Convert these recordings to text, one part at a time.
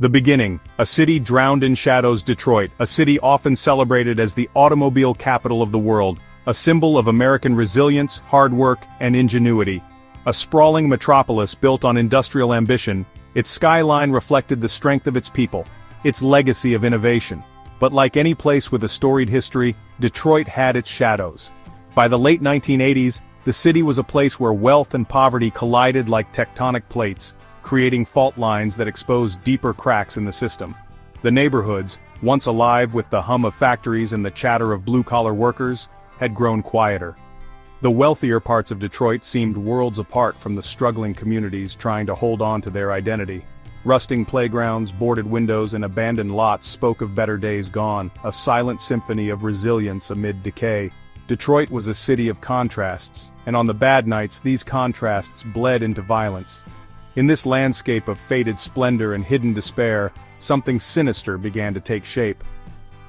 The beginning, a city drowned in shadows. Detroit, a city often celebrated as the automobile capital of the world, a symbol of American resilience, hard work, and ingenuity. A sprawling metropolis built on industrial ambition, its skyline reflected the strength of its people, its legacy of innovation. But like any place with a storied history, Detroit had its shadows. By the late 1980s, the city was a place where wealth and poverty collided like tectonic plates, creating fault lines that exposed deeper cracks in the system. The neighborhoods, once alive with the hum of factories and the chatter of blue-collar workers, had grown quieter. The wealthier parts of Detroit seemed worlds apart from the struggling communities trying to hold on to their identity. Rusting playgrounds, boarded windows, and abandoned lots spoke of better days gone, a silent symphony of resilience amid decay. Detroit was a city of contrasts, and on the bad nights these contrasts bled into violence. In this landscape of faded splendor and hidden despair, something sinister began to take shape.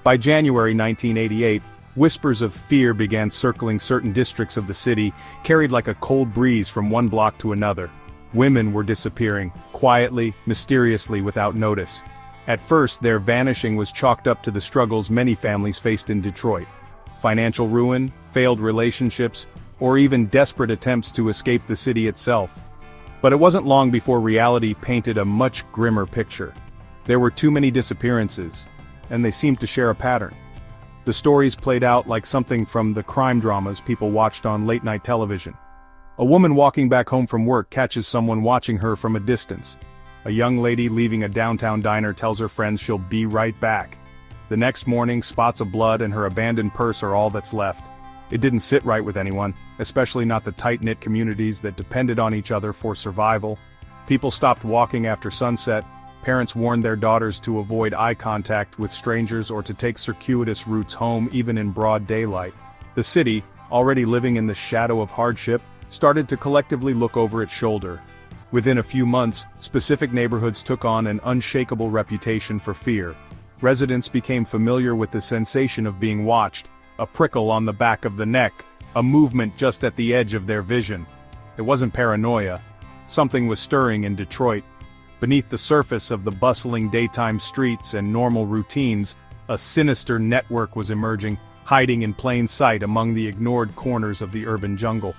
By January 1988, whispers of fear began circling certain districts of the city, carried like a cold breeze from one block to another. Women were disappearing, quietly, mysteriously, without notice. At first, their vanishing was chalked up to the struggles many families faced in Detroit. Financial ruin, failed relationships, or even desperate attempts to escape the city itself. But it wasn't long before reality painted a much grimmer picture. There were too many disappearances, and they seemed to share a pattern. The stories played out like something from the crime dramas people watched on late-night television. A woman walking back home from work catches someone watching her from a distance. A young lady leaving a downtown diner tells her friends she'll be right back. The next morning, spots of blood and her abandoned purse are all that's left. It didn't sit right with anyone, especially not the tight-knit communities that depended on each other for survival. People stopped walking after sunset, parents warned their daughters to avoid eye contact with strangers or to take circuitous routes home even in broad daylight. The city, already living in the shadow of hardship, started to collectively look over its shoulder. Within a few months, specific neighborhoods took on an unshakable reputation for fear. Residents became familiar with the sensation of being watched, a prickle on the back of the neck, a movement just at the edge of their vision. It wasn't paranoia. Something was stirring in Detroit. Beneath the surface of the bustling daytime streets and normal routines, a sinister network was emerging, hiding in plain sight among the ignored corners of the urban jungle.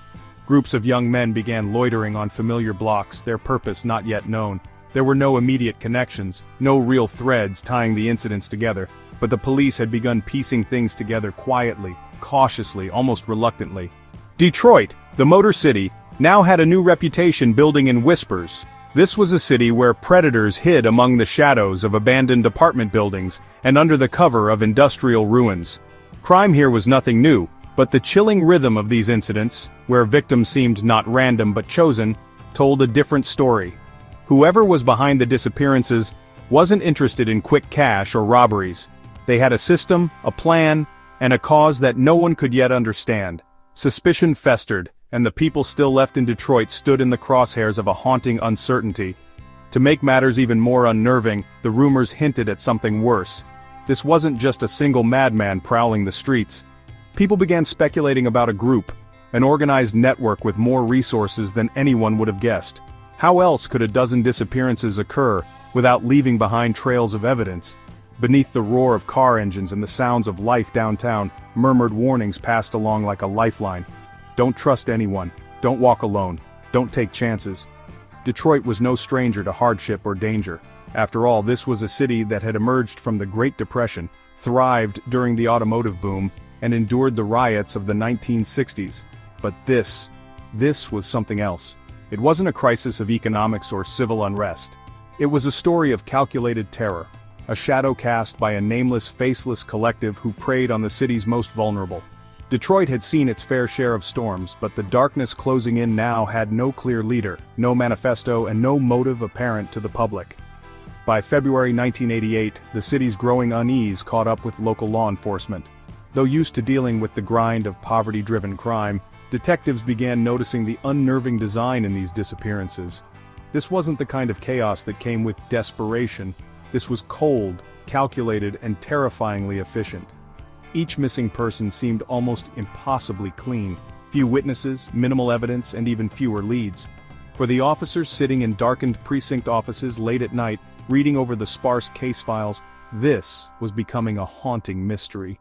Groups of young men began loitering on familiar blocks, their purpose not yet known. There were no immediate connections, no real threads tying the incidents together, but the police had begun piecing things together quietly, cautiously, almost reluctantly. Detroit, the Motor City, now had a new reputation building in whispers. This was a city where predators hid among the shadows of abandoned apartment buildings and under the cover of industrial ruins. Crime here was nothing new, but the chilling rhythm of these incidents, where victims seemed not random but chosen, told a different story. Whoever was behind the disappearances wasn't interested in quick cash or robberies. They had a system, a plan, and a cause that no one could yet understand. Suspicion festered, and the people still left in Detroit stood in the crosshairs of a haunting uncertainty. To make matters even more unnerving, the rumors hinted at something worse. This wasn't just a single madman prowling the streets. People began speculating about a group, an organized network with more resources than anyone would have guessed. How else could a dozen disappearances occur without leaving behind trails of evidence? Beneath the roar of car engines and the sounds of life downtown, murmured warnings passed along like a lifeline. Don't trust anyone. Don't walk alone. Don't take chances. Detroit was no stranger to hardship or danger. After all, this was a city that had emerged from the Great Depression, thrived during the automotive boom, and endured the riots of the 1960s. But this was something else. It wasn't a crisis of economics or civil unrest. It was a story of calculated terror, a shadow cast by a nameless, faceless collective who preyed on the city's most vulnerable. Detroit had seen its fair share of storms, but the darkness closing in now had no clear leader, no manifesto, and no motive apparent to the public. By February 1988, the city's growing unease caught up with local law enforcement. Though used to dealing with the grind of poverty-driven crime, detectives began noticing the unnerving design in these disappearances. This wasn't the kind of chaos that came with desperation. This was cold, calculated, and terrifyingly efficient. Each missing person seemed almost impossibly clean. Few witnesses, minimal evidence, and even fewer leads. For the officers sitting in darkened precinct offices late at night, reading over the sparse case files. This was becoming a haunting mystery.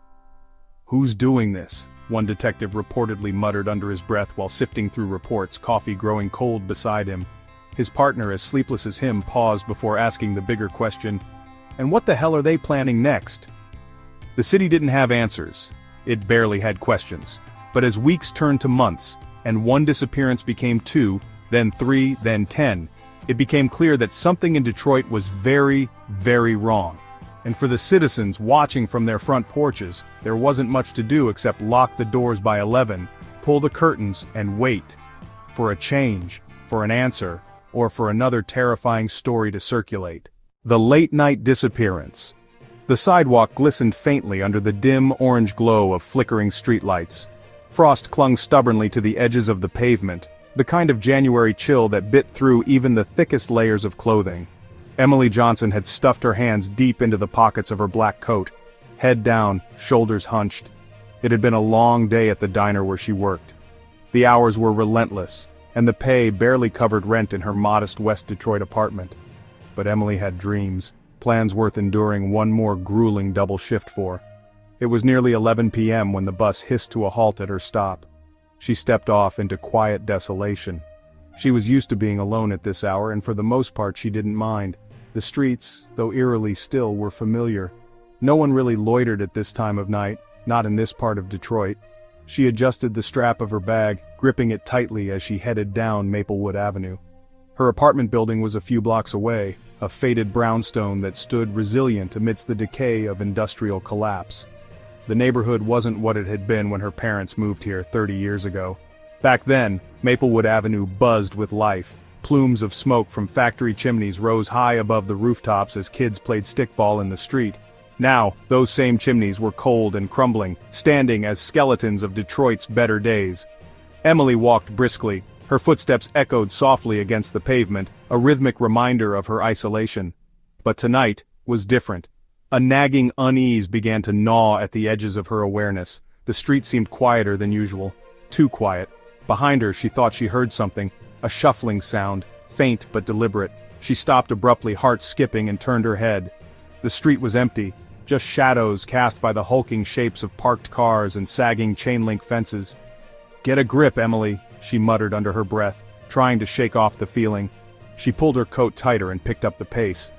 "Who's doing this?" one detective reportedly muttered under his breath while sifting through reports, coffee growing cold beside him. His partner, as sleepless as him, paused before asking the bigger question, "And what the hell are they planning next?" The city didn't have answers. It barely had questions. But as weeks turned to months, and one disappearance became 2, then 3, then 10, it became clear that something in Detroit was very, very wrong. And for the citizens watching from their front porches, there wasn't much to do except lock the doors by 11, pull the curtains, and wait. For a change, for an answer, or for another terrifying story to circulate. The late-night disappearance. The sidewalk glistened faintly under the dim orange glow of flickering streetlights. Frost clung stubbornly to the edges of the pavement, the kind of January chill that bit through even the thickest layers of clothing. Emily Johnson had stuffed her hands deep into the pockets of her black coat, head down, shoulders hunched. It had been a long day at the diner where she worked. The hours were relentless, and the pay barely covered rent in her modest West Detroit apartment. But Emily had dreams, plans worth enduring one more grueling double shift for. It was nearly 11 p.m. when the bus hissed to a halt at her stop. She stepped off into quiet desolation. She was used to being alone at this hour, and for the most part she didn't mind. The streets, though eerily still, were familiar. No one really loitered at this time of night, not in this part of Detroit. She adjusted the strap of her bag, gripping it tightly as she headed down Maplewood Avenue. Her apartment building was a few blocks away, a faded brownstone that stood resilient amidst the decay of industrial collapse. The neighborhood wasn't what it had been when her parents moved here 30 years ago. Back then, Maplewood Avenue buzzed with life. Plumes of smoke from factory chimneys rose high above the rooftops as kids played stickball in the street. Now, those same chimneys were cold and crumbling, standing as skeletons of Detroit's better days. Emily walked briskly. Her footsteps echoed softly against the pavement, a rhythmic reminder of her isolation. But tonight was different. A nagging unease began to gnaw at the edges of her awareness. The street seemed quieter than usual. Too quiet. Behind her she thought she heard something. A shuffling sound, faint but deliberate. She stopped abruptly, heart skipping, and turned her head. The street was empty, just shadows cast by the hulking shapes of parked cars and sagging chain-link fences. "Get a grip, Emily," she muttered under her breath, trying to shake off the feeling. She pulled her coat tighter and picked up the pace.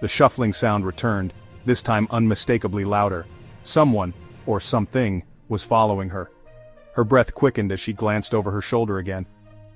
The shuffling sound returned, this time unmistakably louder. Someone, or something, was following her. Her breath quickened as she glanced over her shoulder again.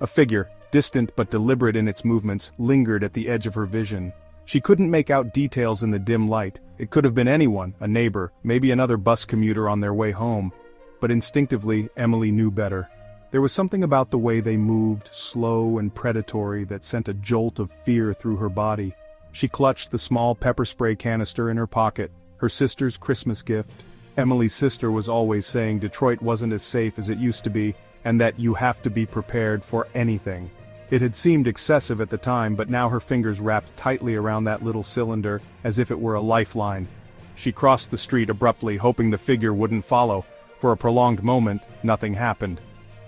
A figure, distant but deliberate in its movements, lingered at the edge of her vision. She couldn't make out details in the dim light. It could have been anyone, a neighbor, maybe another bus commuter on their way home. But instinctively, Emily knew better. There was something about the way they moved, slow and predatory, that sent a jolt of fear through her body. She clutched the small pepper spray canister in her pocket, her sister's Christmas gift. Emily's sister was always saying Detroit wasn't as safe as it used to be, and that you have to be prepared for anything. It had seemed excessive at the time, but now her fingers wrapped tightly around that little cylinder, as if it were a lifeline. She crossed the street abruptly, hoping the figure wouldn't follow. For a prolonged moment, nothing happened.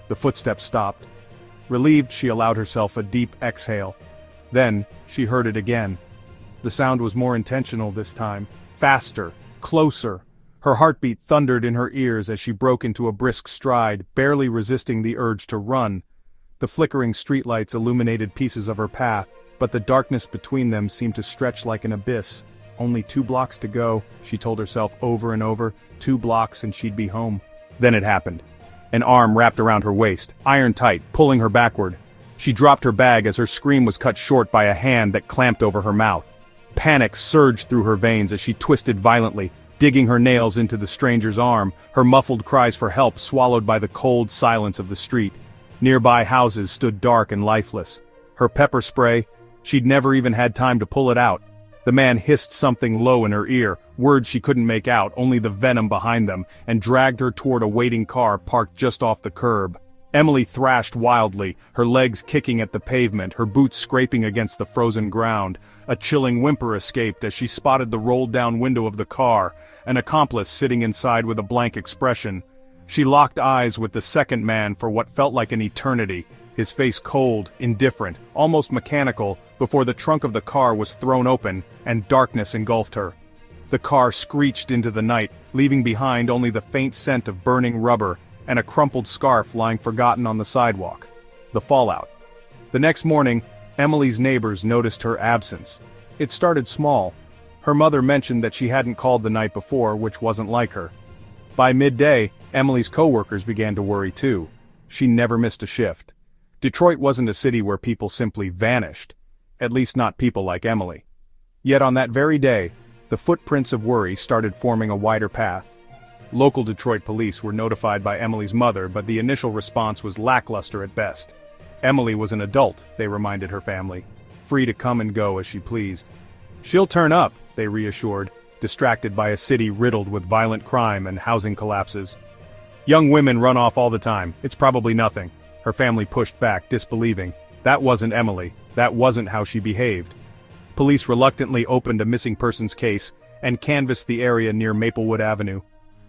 The footsteps stopped. Relieved, she allowed herself a deep exhale. Then, she heard it again. The sound was more intentional this time. Faster. Closer. Her heartbeat thundered in her ears as she broke into a brisk stride, barely resisting the urge to run. The flickering streetlights illuminated pieces of her path, but the darkness between them seemed to stretch like an abyss. Only 2 blocks to go, she told herself over and over. 2 blocks and she'd be home. Then it happened. An arm wrapped around her waist, iron tight, pulling her backward. She dropped her bag as her scream was cut short by a hand that clamped over her mouth. Panic surged through her veins as she twisted violently, digging her nails into the stranger's arm, her muffled cries for help swallowed by the cold silence of the street. Nearby houses stood dark and lifeless. Her pepper spray, she'd never even had time to pull it out. The man hissed something low in her ear, words she couldn't make out, only the venom behind them, and dragged her toward a waiting car parked just off the curb. Emily thrashed wildly, her legs kicking at the pavement, her boots scraping against the frozen ground. A chilling whimper escaped as she spotted the rolled-down window of the car, an accomplice sitting inside with a blank expression. She locked eyes with the second man for what felt like an eternity, his face cold, indifferent, almost mechanical, before the trunk of the car was thrown open and darkness engulfed her. The car screeched into the night, leaving behind only the faint scent of burning rubber and a crumpled scarf lying forgotten on the sidewalk. The fallout. The next morning, Emily's neighbors noticed her absence. It started small. Her mother mentioned that she hadn't called the night before, which wasn't like her. By midday, Emily's coworkers began to worry too. She never missed a shift. Detroit wasn't a city where people simply vanished. At least not people like Emily. Yet on that very day, the footprints of worry started forming a wider path. Local Detroit police were notified by Emily's mother, but the initial response was lackluster at best. Emily was an adult, they reminded her family, free to come and go as she pleased. She'll turn up, they reassured, distracted by a city riddled with violent crime and housing collapses. Young women run off all the time, it's probably nothing. Her family pushed back, disbelieving. That wasn't Emily, that wasn't how she behaved. Police reluctantly opened a missing persons case and canvassed the area near Maplewood Avenue.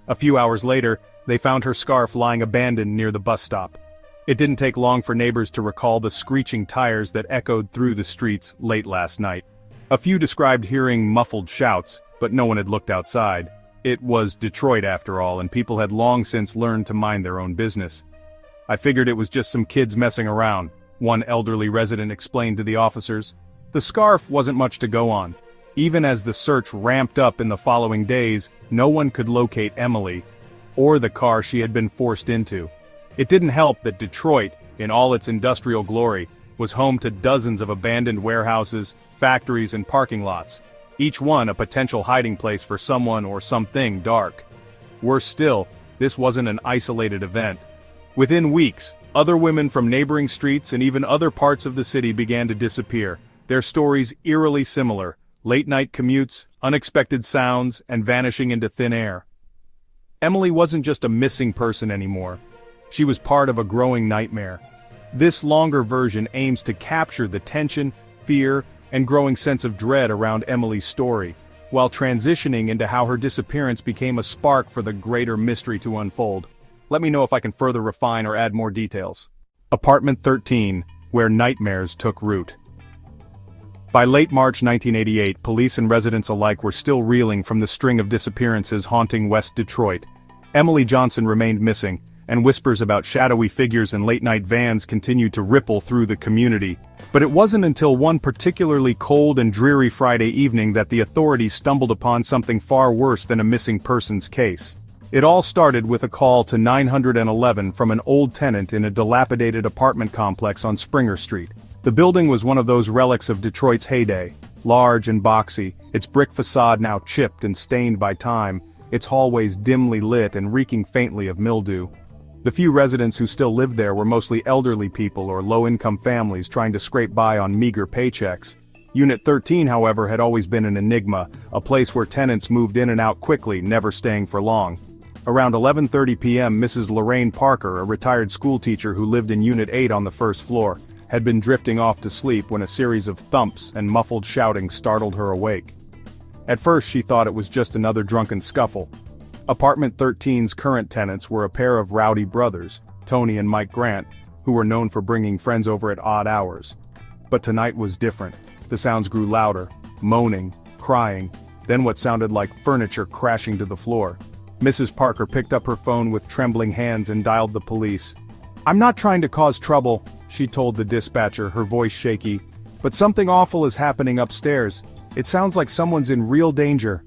A few hours later, they found her scarf lying abandoned near the bus stop. It didn't take long for neighbors to recall the screeching tires that echoed through the streets late last night. A few described hearing muffled shouts, but no one had looked outside. It was Detroit after all, and people had long since learned to mind their own business. I figured it was just some kids messing around, one elderly resident explained to the officers. The scarf wasn't much to go on. Even as the search ramped up in the following days, no one could locate Emily, or the car she had been forced into. It didn't help that Detroit, in all its industrial glory, was home to dozens of abandoned warehouses, factories and parking lots, each one a potential hiding place for someone or something dark. Worse still, this wasn't an isolated event. Within weeks, other women from neighboring streets and even other parts of the city began to disappear, their stories eerily similar: late-night commutes, unexpected sounds, and vanishing into thin air. Emily wasn't just a missing person anymore. She was part of a growing nightmare. This longer version aims to capture the tension, fear, and growing sense of dread around Emily's story, while transitioning into how her disappearance became a spark for the greater mystery to unfold. Let me know if I can further refine or add more details. Apartment 13, where nightmares took root. By late March 1988, police and residents alike were still reeling from the string of disappearances haunting West Detroit. Emily Johnson remained missing, and whispers about shadowy figures in late-night vans continued to ripple through the community. But it wasn't until one particularly cold and dreary Friday evening that the authorities stumbled upon something far worse than a missing persons case. It all started with a call to 911 from an old tenant in a dilapidated apartment complex on Springer Street. The building was one of those relics of Detroit's heyday, large and boxy, its brick facade now chipped and stained by time, its hallways dimly lit and reeking faintly of mildew. The few residents who still lived there were mostly elderly people or low-income families trying to scrape by on meager paychecks. Unit 13, however, had always been an enigma, a place where tenants moved in and out quickly, never staying for long. Around 11:30 p.m., Mrs. Lorraine Parker, a retired schoolteacher who lived in Unit 8 on the first floor, had been drifting off to sleep when a series of thumps and muffled shouting startled her awake. At first she thought it was just another drunken scuffle. Apartment 13's current tenants were a pair of rowdy brothers, Tony and Mike Grant, who were known for bringing friends over at odd hours. But tonight was different. The sounds grew louder, moaning, crying, then what sounded like furniture crashing to the floor. Mrs. Parker picked up her phone with trembling hands and dialed the police. "I'm not trying to cause trouble," she told the dispatcher, her voice shaky, "but something awful is happening upstairs. It sounds like someone's in real danger."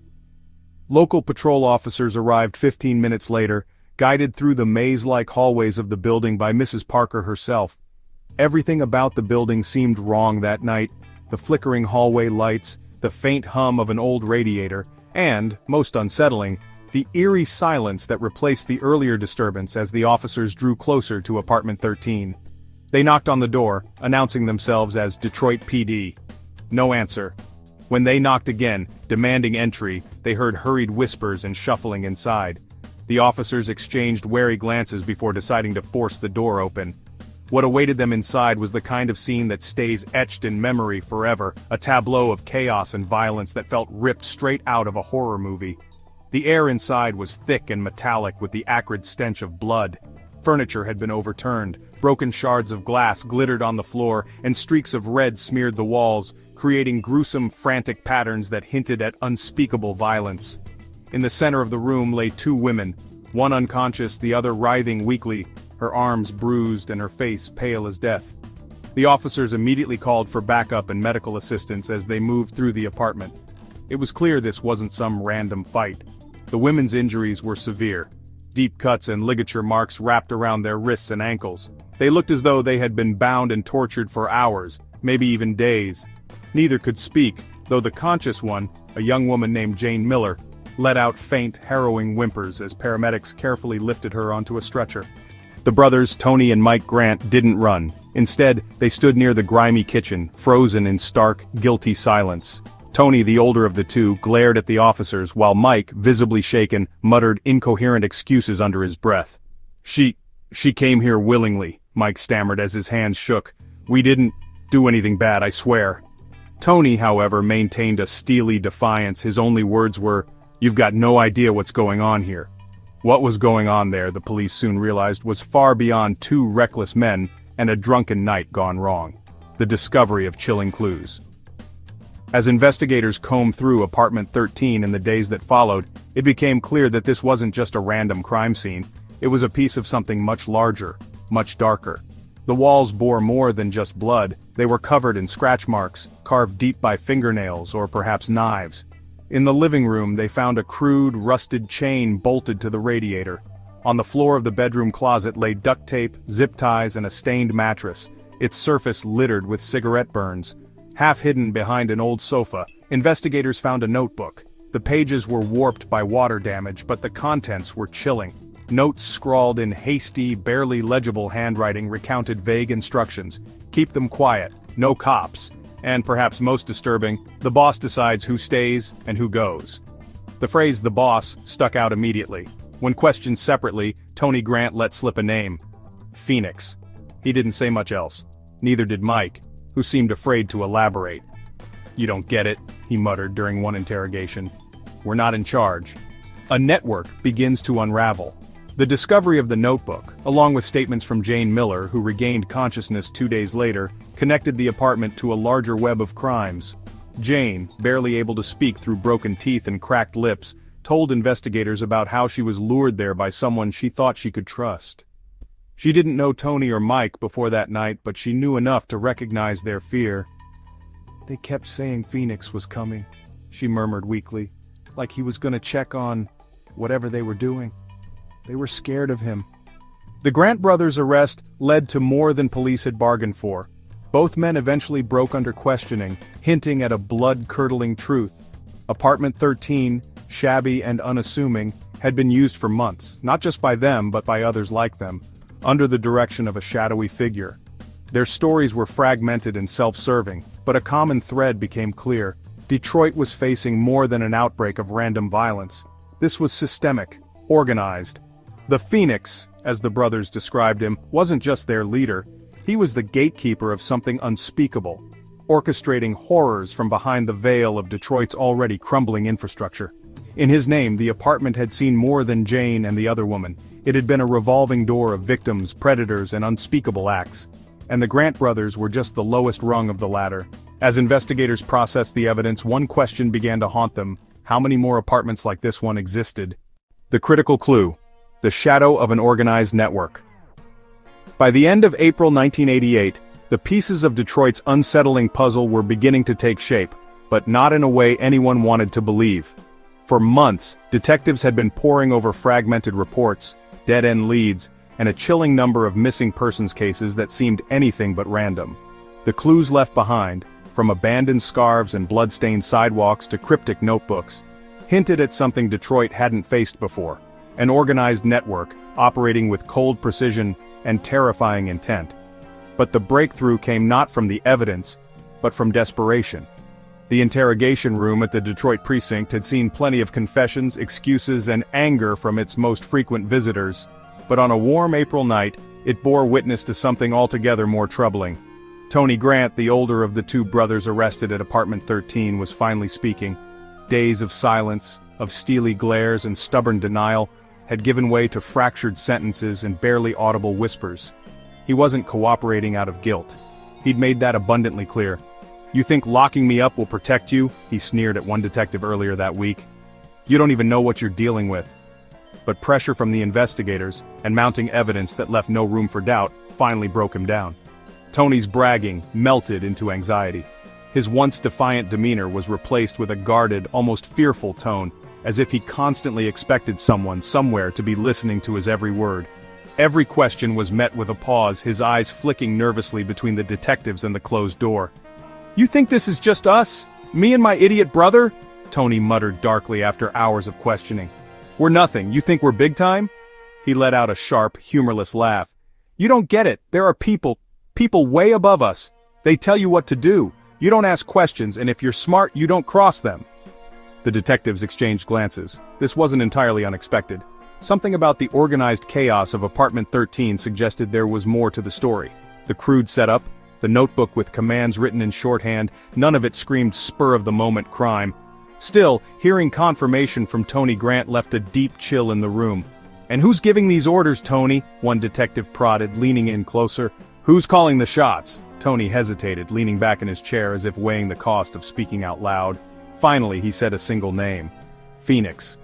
Local patrol officers arrived 15 minutes later, guided through the maze-like hallways of the building by Mrs. Parker herself. Everything about the building seemed wrong that night: the flickering hallway lights, the faint hum of an old radiator, and, most unsettling, the eerie silence that replaced the earlier disturbance as the officers drew closer to Apartment 13. They knocked on the door, announcing themselves as Detroit PD. No answer. When they knocked again, demanding entry, they heard hurried whispers and shuffling inside. The officers exchanged wary glances before deciding to force the door open. What awaited them inside was the kind of scene that stays etched in memory forever, a tableau of chaos and violence that felt ripped straight out of a horror movie. The air inside was thick and metallic with the acrid stench of blood. Furniture had been overturned, broken shards of glass glittered on the floor, and streaks of red smeared the walls, creating gruesome, frantic patterns that hinted at unspeakable violence. In the center of the room lay two women, one unconscious, the other writhing weakly, her arms bruised and her face pale as death. The officers immediately called for backup and medical assistance as they moved through the apartment. It was clear this wasn't some random fight. The women's injuries were severe. Deep cuts and ligature marks wrapped around their wrists and ankles. They looked as though they had been bound and tortured for hours, maybe even days. Neither could speak, though the conscious one, a young woman named Jane Miller, let out faint, harrowing whimpers as paramedics carefully lifted her onto a stretcher. The brothers, Tony and Mike Grant, didn't run. Instead, they stood near the grimy kitchen, frozen in stark, guilty silence. Tony, the older of the two, glared at the officers while Mike, visibly shaken, muttered incoherent excuses under his breath. She came here willingly," Mike stammered as his hands shook. "We didn't do anything bad, I swear." Tony, however, maintained a steely defiance. His only words were, "You've got no idea what's going on here." What was going on there, the police soon realized, was far beyond two reckless men and a drunken night gone wrong. The discovery of chilling clues. As investigators combed through apartment 13 in the days that followed, it became clear that this wasn't just a random crime scene. It was a piece of something much larger, much darker. The walls bore more than just blood. They were covered in scratch marks, carved deep by fingernails or perhaps knives. In the living room, they found a crude, rusted chain bolted to the radiator. On the floor of the bedroom closet lay duct tape, zip ties, and a stained mattress, its surface littered with cigarette burns. Half hidden behind an old sofa, investigators found a notebook. The pages were warped by water damage, but the contents were chilling. Notes scrawled in hasty, barely legible handwriting recounted vague instructions. Keep them quiet, no cops, and perhaps most disturbing, the boss decides who stays and who goes. The phrase "the boss" stuck out immediately. When questioned separately, Tony Grant let slip a name. Phoenix. He didn't say much else. Neither did Mike, who seemed afraid to elaborate. "You don't get it," he muttered during one interrogation. "We're not in charge." A network begins to unravel. The discovery of the notebook, along with statements from Jane Miller, who regained consciousness 2 days later, connected the apartment to a larger web of crimes. Jane, barely able to speak through broken teeth and cracked lips, told investigators about how she was lured there by someone she thought she could trust. She didn't know Tony or Mike before that night, but she knew enough to recognize their fear. "They kept saying Phoenix was coming," she murmured weakly, "like he was gonna check on whatever they were doing. They were scared of him." The Grant brothers' arrest led to more than police had bargained for. Both men eventually broke under questioning, hinting at a blood-curdling truth. Apartment 13, shabby and unassuming, had been used for months, not just by them but by others like them, under the direction of a shadowy figure. Their stories were fragmented and self-serving, but a common thread became clear. Detroit was facing more than an outbreak of random violence. This was systemic, organized. The Phoenix, as the brothers described him, wasn't just their leader. He was the gatekeeper of something unspeakable, orchestrating horrors from behind the veil of Detroit's already crumbling infrastructure. In his name, the apartment had seen more than Jane and the other woman. It had been a revolving door of victims, predators, and unspeakable acts. And the Grant brothers were just the lowest rung of the ladder. As investigators processed the evidence, one question began to haunt them: how many more apartments like this one existed? The critical clue: the shadow of an organized network. By the end of April 1988, the pieces of Detroit's unsettling puzzle were beginning to take shape, but not in a way anyone wanted to believe. For months, detectives had been poring over fragmented reports, dead-end leads, and a chilling number of missing persons cases that seemed anything but random. The clues left behind, from abandoned scarves and blood-stained sidewalks to cryptic notebooks, hinted at something Detroit hadn't faced before: an organized network, operating with cold precision and terrifying intent. But the breakthrough came not from the evidence, but from desperation. The interrogation room at the Detroit precinct had seen plenty of confessions, excuses, and anger from its most frequent visitors, but on a warm April night, it bore witness to something altogether more troubling. Tony Grant, the older of the two brothers arrested at apartment 13, was finally speaking. Days of silence, of steely glares and stubborn denial, had given way to fractured sentences and barely audible whispers. He wasn't cooperating out of guilt. He'd made that abundantly clear. "You think locking me up will protect you?" he sneered at one detective earlier that week. "You don't even know what you're dealing with." But pressure from the investigators, and mounting evidence that left no room for doubt, finally broke him down. Tony's bragging melted into anxiety. His once defiant demeanor was replaced with a guarded, almost fearful tone, as if he constantly expected someone somewhere to be listening to his every word. Every question was met with a pause, his eyes flicking nervously between the detectives and the closed door. "You think this is just us? Me and my idiot brother?" Tony muttered darkly after hours of questioning. "We're nothing. You think we're big time?" He let out a sharp, humorless laugh. "You don't get it. There are people way above us. They tell you what to do. You don't ask questions, and if you're smart, you don't cross them." The detectives exchanged glances. This wasn't entirely unexpected. Something about the organized chaos of Apartment 13 suggested there was more to the story. The crude setup, the notebook with commands written in shorthand, none of it screamed spur-of-the-moment crime. Still, hearing confirmation from Tony Grant left a deep chill in the room. "And who's giving these orders, Tony?" one detective prodded, leaning in closer. "Who's calling the shots?" Tony hesitated, leaning back in his chair as if weighing the cost of speaking out loud. Finally, he said a single name. Phoenix.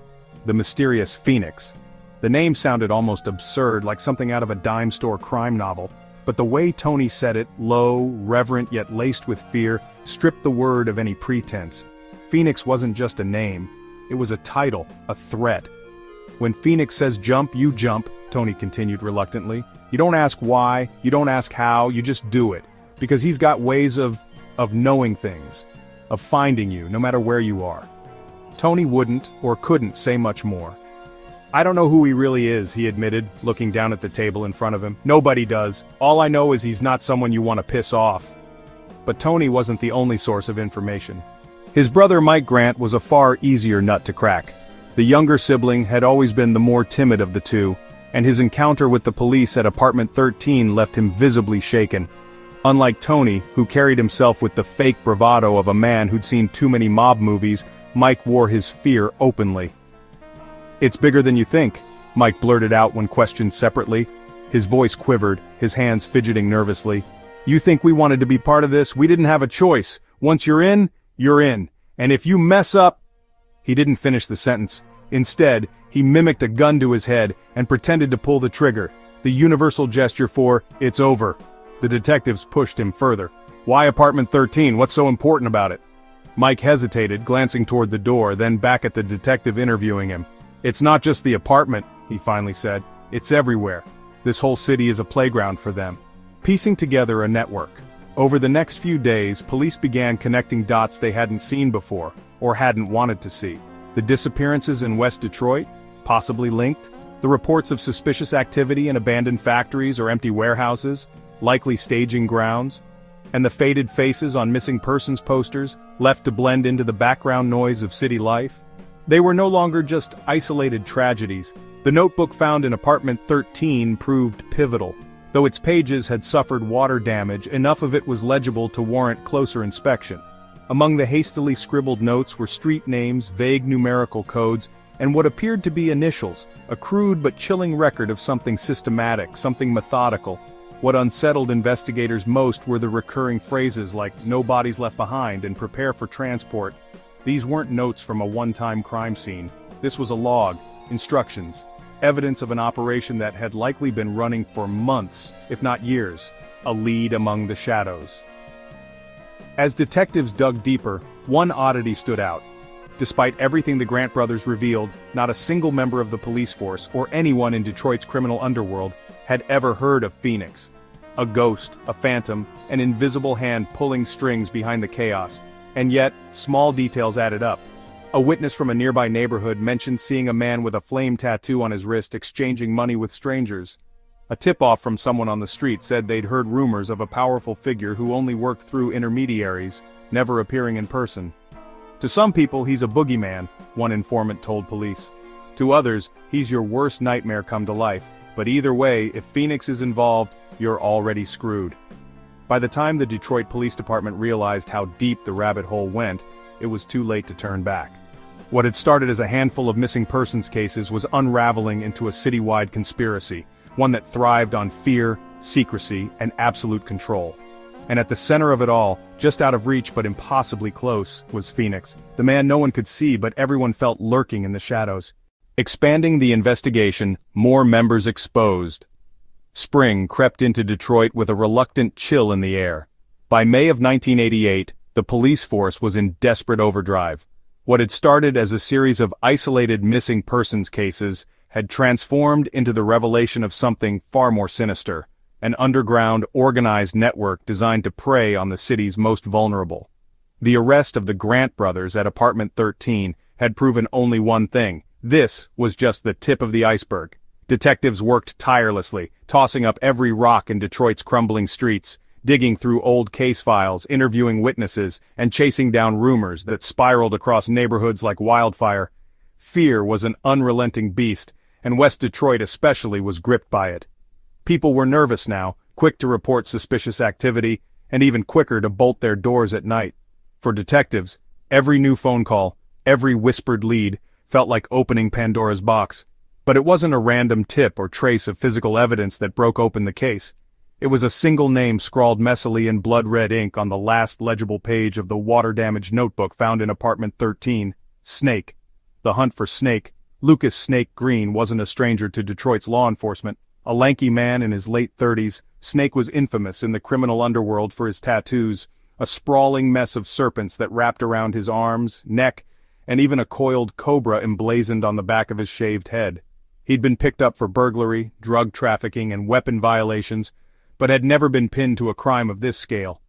The mysterious Phoenix. The name sounded almost absurd, like something out of a dime store crime novel. But the way Tony said it, low, reverent yet laced with fear, stripped the word of any pretense. Phoenix wasn't just a name. It was a title, a threat. "When Phoenix says jump, you jump," Tony continued reluctantly. "You don't ask why, you don't ask how, you just do it. Because he's got ways of knowing things. Of finding you, no matter where you are." Tony wouldn't, or couldn't, say much more. "I don't know who he really is," he admitted, looking down at the table in front of him. "Nobody does. All I know is he's not someone you want to piss off." But Tony wasn't the only source of information. His brother Mike Grant was a far easier nut to crack. The younger sibling had always been the more timid of the two, and his encounter with the police at Apartment 13 left him visibly shaken. Unlike Tony, who carried himself with the fake bravado of a man who'd seen too many mob movies, Mike wore his fear openly. "It's bigger than you think," Mike blurted out when questioned separately. His voice quivered, his hands fidgeting nervously. "You think we wanted to be part of this? We didn't have a choice. Once you're in, you're in. And if you mess up—" He didn't finish the sentence. Instead, he mimicked a gun to his head and pretended to pull the trigger, the universal gesture for, "It's over." The detectives pushed him further. "Why Apartment 13? What's so important about it?" Mike hesitated, glancing toward the door, then back at the detective interviewing him. "It's not just the apartment," he finally said. "It's everywhere. This whole city is a playground for them." Piecing together a network. Over the next few days, police began connecting dots they hadn't seen before, or hadn't wanted to see. The disappearances in West Detroit? Possibly linked? The reports of suspicious activity in abandoned factories or empty warehouses? Likely staging grounds? And the faded faces on missing persons posters, left to blend into the background noise of city life? They were no longer just isolated tragedies. The notebook found in Apartment 13 proved pivotal. Though its pages had suffered water damage, enough of it was legible to warrant closer inspection. Among the hastily scribbled notes were street names, vague numerical codes, and what appeared to be initials, a crude but chilling record of something systematic, something methodical. What unsettled investigators most were the recurring phrases like "no bodies left behind" and "prepare for transport." These weren't notes from a one-time crime scene. This was a log, instructions, evidence of an operation that had likely been running for months, if not years, a lead among the shadows. As detectives dug deeper, one oddity stood out. Despite everything the Grant brothers revealed, not a single member of the police force, or anyone in Detroit's criminal underworld, had ever heard of Phoenix. A ghost, a phantom, an invisible hand pulling strings behind the chaos. And yet, small details added up. A witness from a nearby neighborhood mentioned seeing a man with a flame tattoo on his wrist exchanging money with strangers. A tip-off from someone on the street said they'd heard rumors of a powerful figure who only worked through intermediaries, never appearing in person. To some people he's a boogeyman, one informant told police. To others, he's your worst nightmare come to life. But either way, if Phoenix is involved, you're already screwed. By the time the Detroit Police Department realized how deep the rabbit hole went, it was too late to turn back. What had started as a handful of missing persons cases was unraveling into a citywide conspiracy, one that thrived on fear, secrecy, and absolute control. And at the center of it all, just out of reach but impossibly close, was Phoenix, the man no one could see but everyone felt lurking in the shadows. Expanding the investigation, more members exposed. Spring crept into Detroit with a reluctant chill in the air. By May of 1988, the police force was in desperate overdrive. What had started as a series of isolated missing persons cases had transformed into the revelation of something far more sinister, an underground, organized network designed to prey on the city's most vulnerable. The arrest of the Grant brothers at Apartment 13 had proven only one thing: this was just the tip of the iceberg. Detectives worked tirelessly, tossing up every rock in Detroit's crumbling streets, digging through old case files, interviewing witnesses, and chasing down rumors that spiraled across neighborhoods like wildfire. Fear was an unrelenting beast, and West Detroit especially was gripped by it. People were nervous now, quick to report suspicious activity, and even quicker to bolt their doors at night. For detectives, every new phone call, every whispered lead, felt like opening Pandora's box. But it wasn't a random tip or trace of physical evidence that broke open the case. It was a single name scrawled messily in blood-red ink on the last legible page of the water-damaged notebook found in Apartment 13, Snake. The hunt for Snake, Lucas Snake Green, wasn't a stranger to Detroit's law enforcement. A lanky man in his late 30s, Snake was infamous in the criminal underworld for his tattoos, a sprawling mess of serpents that wrapped around his arms, neck, and even a coiled cobra emblazoned on the back of his shaved head. He'd been picked up for burglary, drug trafficking, and weapon violations, but had never been pinned to a crime of this scale.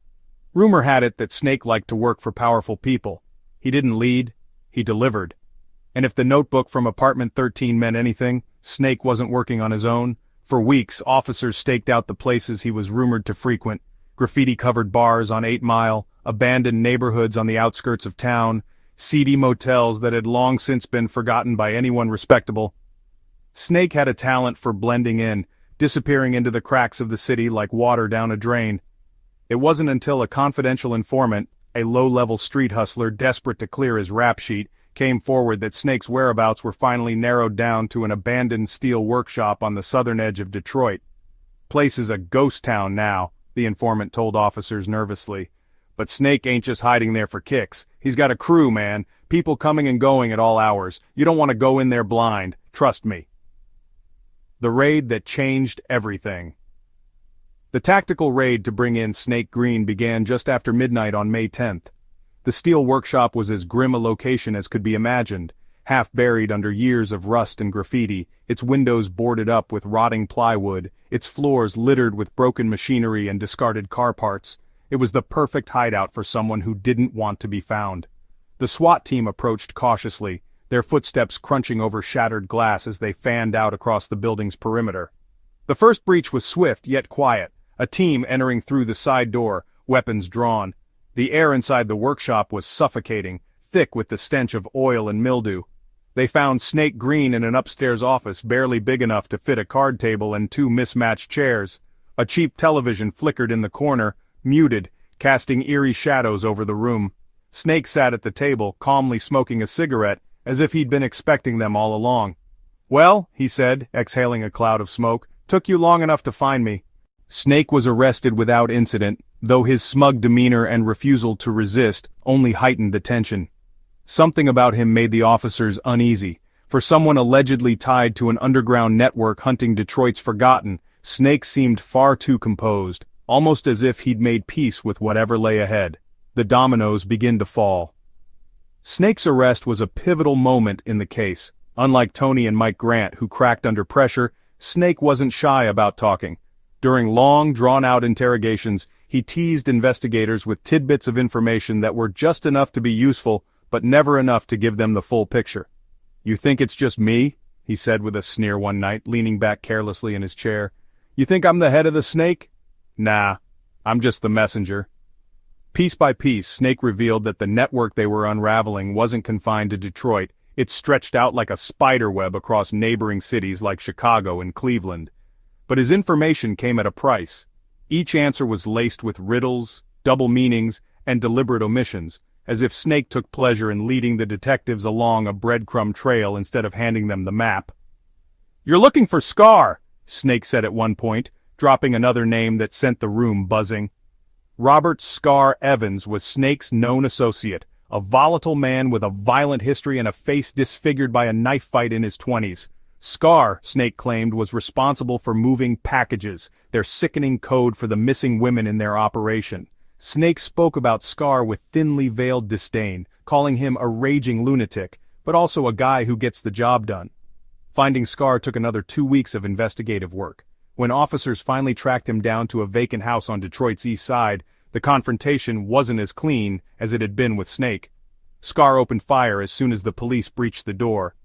Rumor had it that Snake liked to work for powerful people. He didn't lead, he delivered. And if the notebook from Apartment 13 meant anything, Snake wasn't working on his own. For weeks, officers staked out the places he was rumored to frequent: graffiti-covered bars on 8 Mile, abandoned neighborhoods on the outskirts of town, seedy motels that had long since been forgotten by anyone respectable. Snake had a talent for blending in, disappearing into the cracks of the city like water down a drain. It wasn't until a confidential informant, a low-level street hustler desperate to clear his rap sheet, came forward that Snake's whereabouts were finally narrowed down to an abandoned steel workshop on the southern edge of Detroit. "Place is a ghost town now," the informant told officers nervously. "But Snake ain't just hiding there for kicks. He's got a crew, man. People coming and going at all hours. You don't want to go in there blind. Trust me." The raid that changed everything. The tactical raid to bring in Snake Green began just after midnight on May 10th. The steel workshop was as grim a location as could be imagined, half buried under years of rust and graffiti, its windows boarded up with rotting plywood, its floors littered with broken machinery and discarded car parts. It was the perfect hideout for someone who didn't want to be found. The SWAT team approached cautiously, their footsteps crunching over shattered glass as they fanned out across the building's perimeter. The first breach was swift yet quiet, a team entering through the side door, weapons drawn. The air inside the workshop was suffocating, thick with the stench of oil and mildew. They found Snake Green in an upstairs office barely big enough to fit a card table and 2 mismatched chairs. A cheap television flickered in the corner, muted, casting eerie shadows over the room. Snake sat at the table, calmly smoking a cigarette, as if he'd been expecting them all along. "Well," he said, exhaling a cloud of smoke, "took you long enough to find me." Snake was arrested without incident, though his smug demeanor and refusal to resist only heightened the tension. Something about him made the officers uneasy. For someone allegedly tied to an underground network hunting Detroit's forgotten, Snake seemed far too composed, almost as if he'd made peace with whatever lay ahead. The dominoes began to fall. Snake's arrest was a pivotal moment in the case. Unlike Tony and Mike Grant, who cracked under pressure, Snake wasn't shy about talking. During long, drawn-out interrogations, he teased investigators with tidbits of information that were just enough to be useful, but never enough to give them the full picture. "You think it's just me?" he said with a sneer one night, leaning back carelessly in his chair. "You think I'm the head of the snake? Nah, I'm just the messenger." Piece by piece, Snake revealed that the network they were unraveling wasn't confined to Detroit. It stretched out like a spider web across neighboring cities like Chicago and Cleveland. But his information came at a price. Each answer was laced with riddles, double meanings, and deliberate omissions, as if Snake took pleasure in leading the detectives along a breadcrumb trail instead of handing them the map. "You're looking for Scar," Snake said at one point, dropping another name that sent the room buzzing. Robert Scar Evans was Snake's known associate, a volatile man with a violent history and a face disfigured by a knife fight in his 20s. Scar, Snake claimed, was responsible for moving packages, their sickening code for the missing women in their operation. Snake spoke about Scar with thinly veiled disdain, calling him a raging lunatic, but also a guy who gets the job done. Finding Scar took another 2 weeks of investigative work. When officers finally tracked him down to a vacant house on Detroit's east side, the confrontation wasn't as clean as it had been with Snake. Scar opened fire as soon as the police breached the door.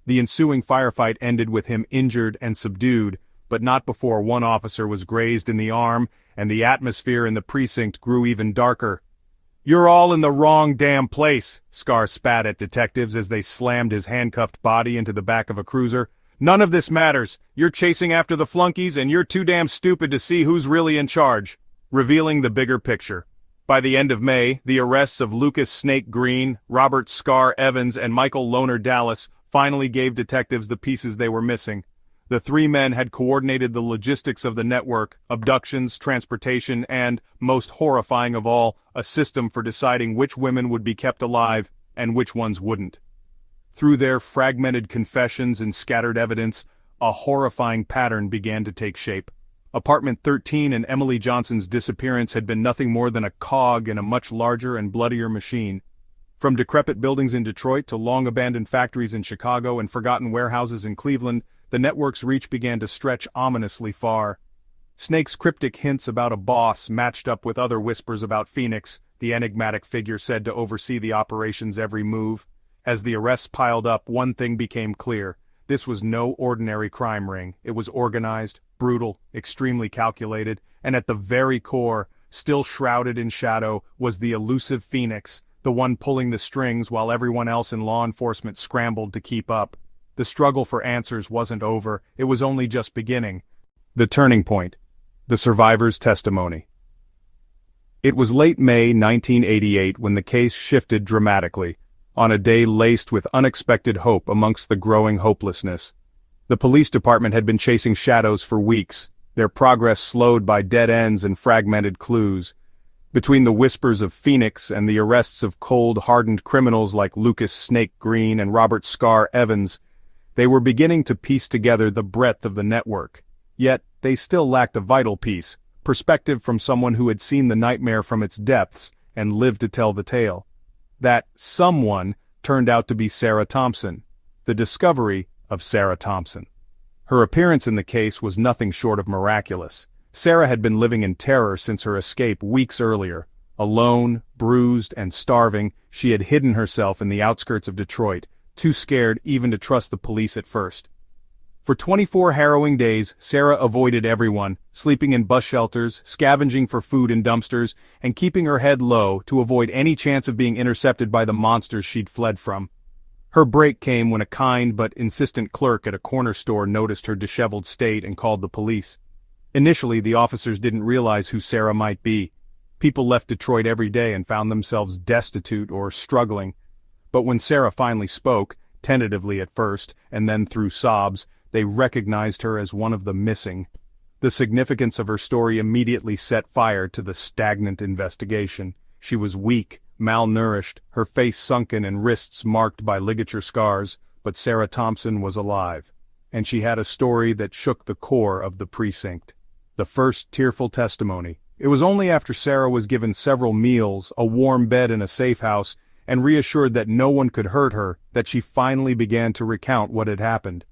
The ensuing firefight ended with him injured and subdued, but not before one officer was grazed in the arm, and the atmosphere in the precinct grew even darker. "You're all in the wrong damn place," Scar spat at detectives as they slammed his handcuffed body into the back of a cruiser. "None of this matters. You're chasing after the flunkies and you're too damn stupid to see who's really in charge." Revealing the bigger picture. By the end of May, the arrests of Lucas Snake Green, Robert Scar Evans, and Michael Loner Dallas finally gave detectives the pieces they were missing. The three men had coordinated the logistics of the network, abductions, transportation, and, most horrifying of all, a system for deciding which women would be kept alive and which ones wouldn't. Through their fragmented confessions and scattered evidence, a horrifying pattern began to take shape. Apartment 13 and Emily Johnson's disappearance had been nothing more than a cog in a much larger and bloodier machine. From decrepit buildings in Detroit to long-abandoned factories in Chicago and forgotten warehouses in Cleveland, the network's reach began to stretch ominously far. Snake's cryptic hints about a boss matched up with other whispers about Phoenix, the enigmatic figure said to oversee the operation's every move. As the arrests piled up, one thing became clear. This was no ordinary crime ring. It was organized, brutal, extremely calculated, and at the very core, still shrouded in shadow, was the elusive Phoenix, the one pulling the strings while everyone else in law enforcement scrambled to keep up. The struggle for answers wasn't over, it was only just beginning. The turning point. The survivor's testimony. It was late May 1988 when the case shifted dramatically, on a day laced with unexpected hope amongst the growing hopelessness. The police department had been chasing shadows for weeks, their progress slowed by dead ends and fragmented clues. Between the whispers of Phoenix and the arrests of cold, hardened criminals like Lucas Snake Green and Robert Scar Evans, they were beginning to piece together the breadth of the network. Yet, they still lacked a vital piece, perspective from someone who had seen the nightmare from its depths and lived to tell the tale. That someone turned out to be Sarah Thompson, the discovery of Sarah Thompson. Her appearance in the case was nothing short of miraculous. Sarah had been living in terror since her escape weeks earlier. Alone, bruised, and starving, she had hidden herself in the outskirts of Detroit, too scared even to trust the police at first. For 24 harrowing days, Sarah avoided everyone, sleeping in bus shelters, scavenging for food in dumpsters, and keeping her head low to avoid any chance of being intercepted by the monsters she'd fled from. Her break came when a kind but insistent clerk at a corner store noticed her disheveled state and called the police. Initially, the officers didn't realize who Sarah might be. People left Detroit every day and found themselves destitute or struggling. But when Sarah finally spoke, tentatively at first, and then through sobs, they recognized her as one of the missing. The significance of her story immediately set fire to the stagnant investigation. She was weak, malnourished, her face sunken and wrists marked by ligature scars, but Sarah Thompson was alive. And she had a story that shook the core of the precinct. The first tearful testimony. It was only after Sarah was given several meals, a warm bed in a safe house, and reassured that no one could hurt her, that she finally began to recount what had happened.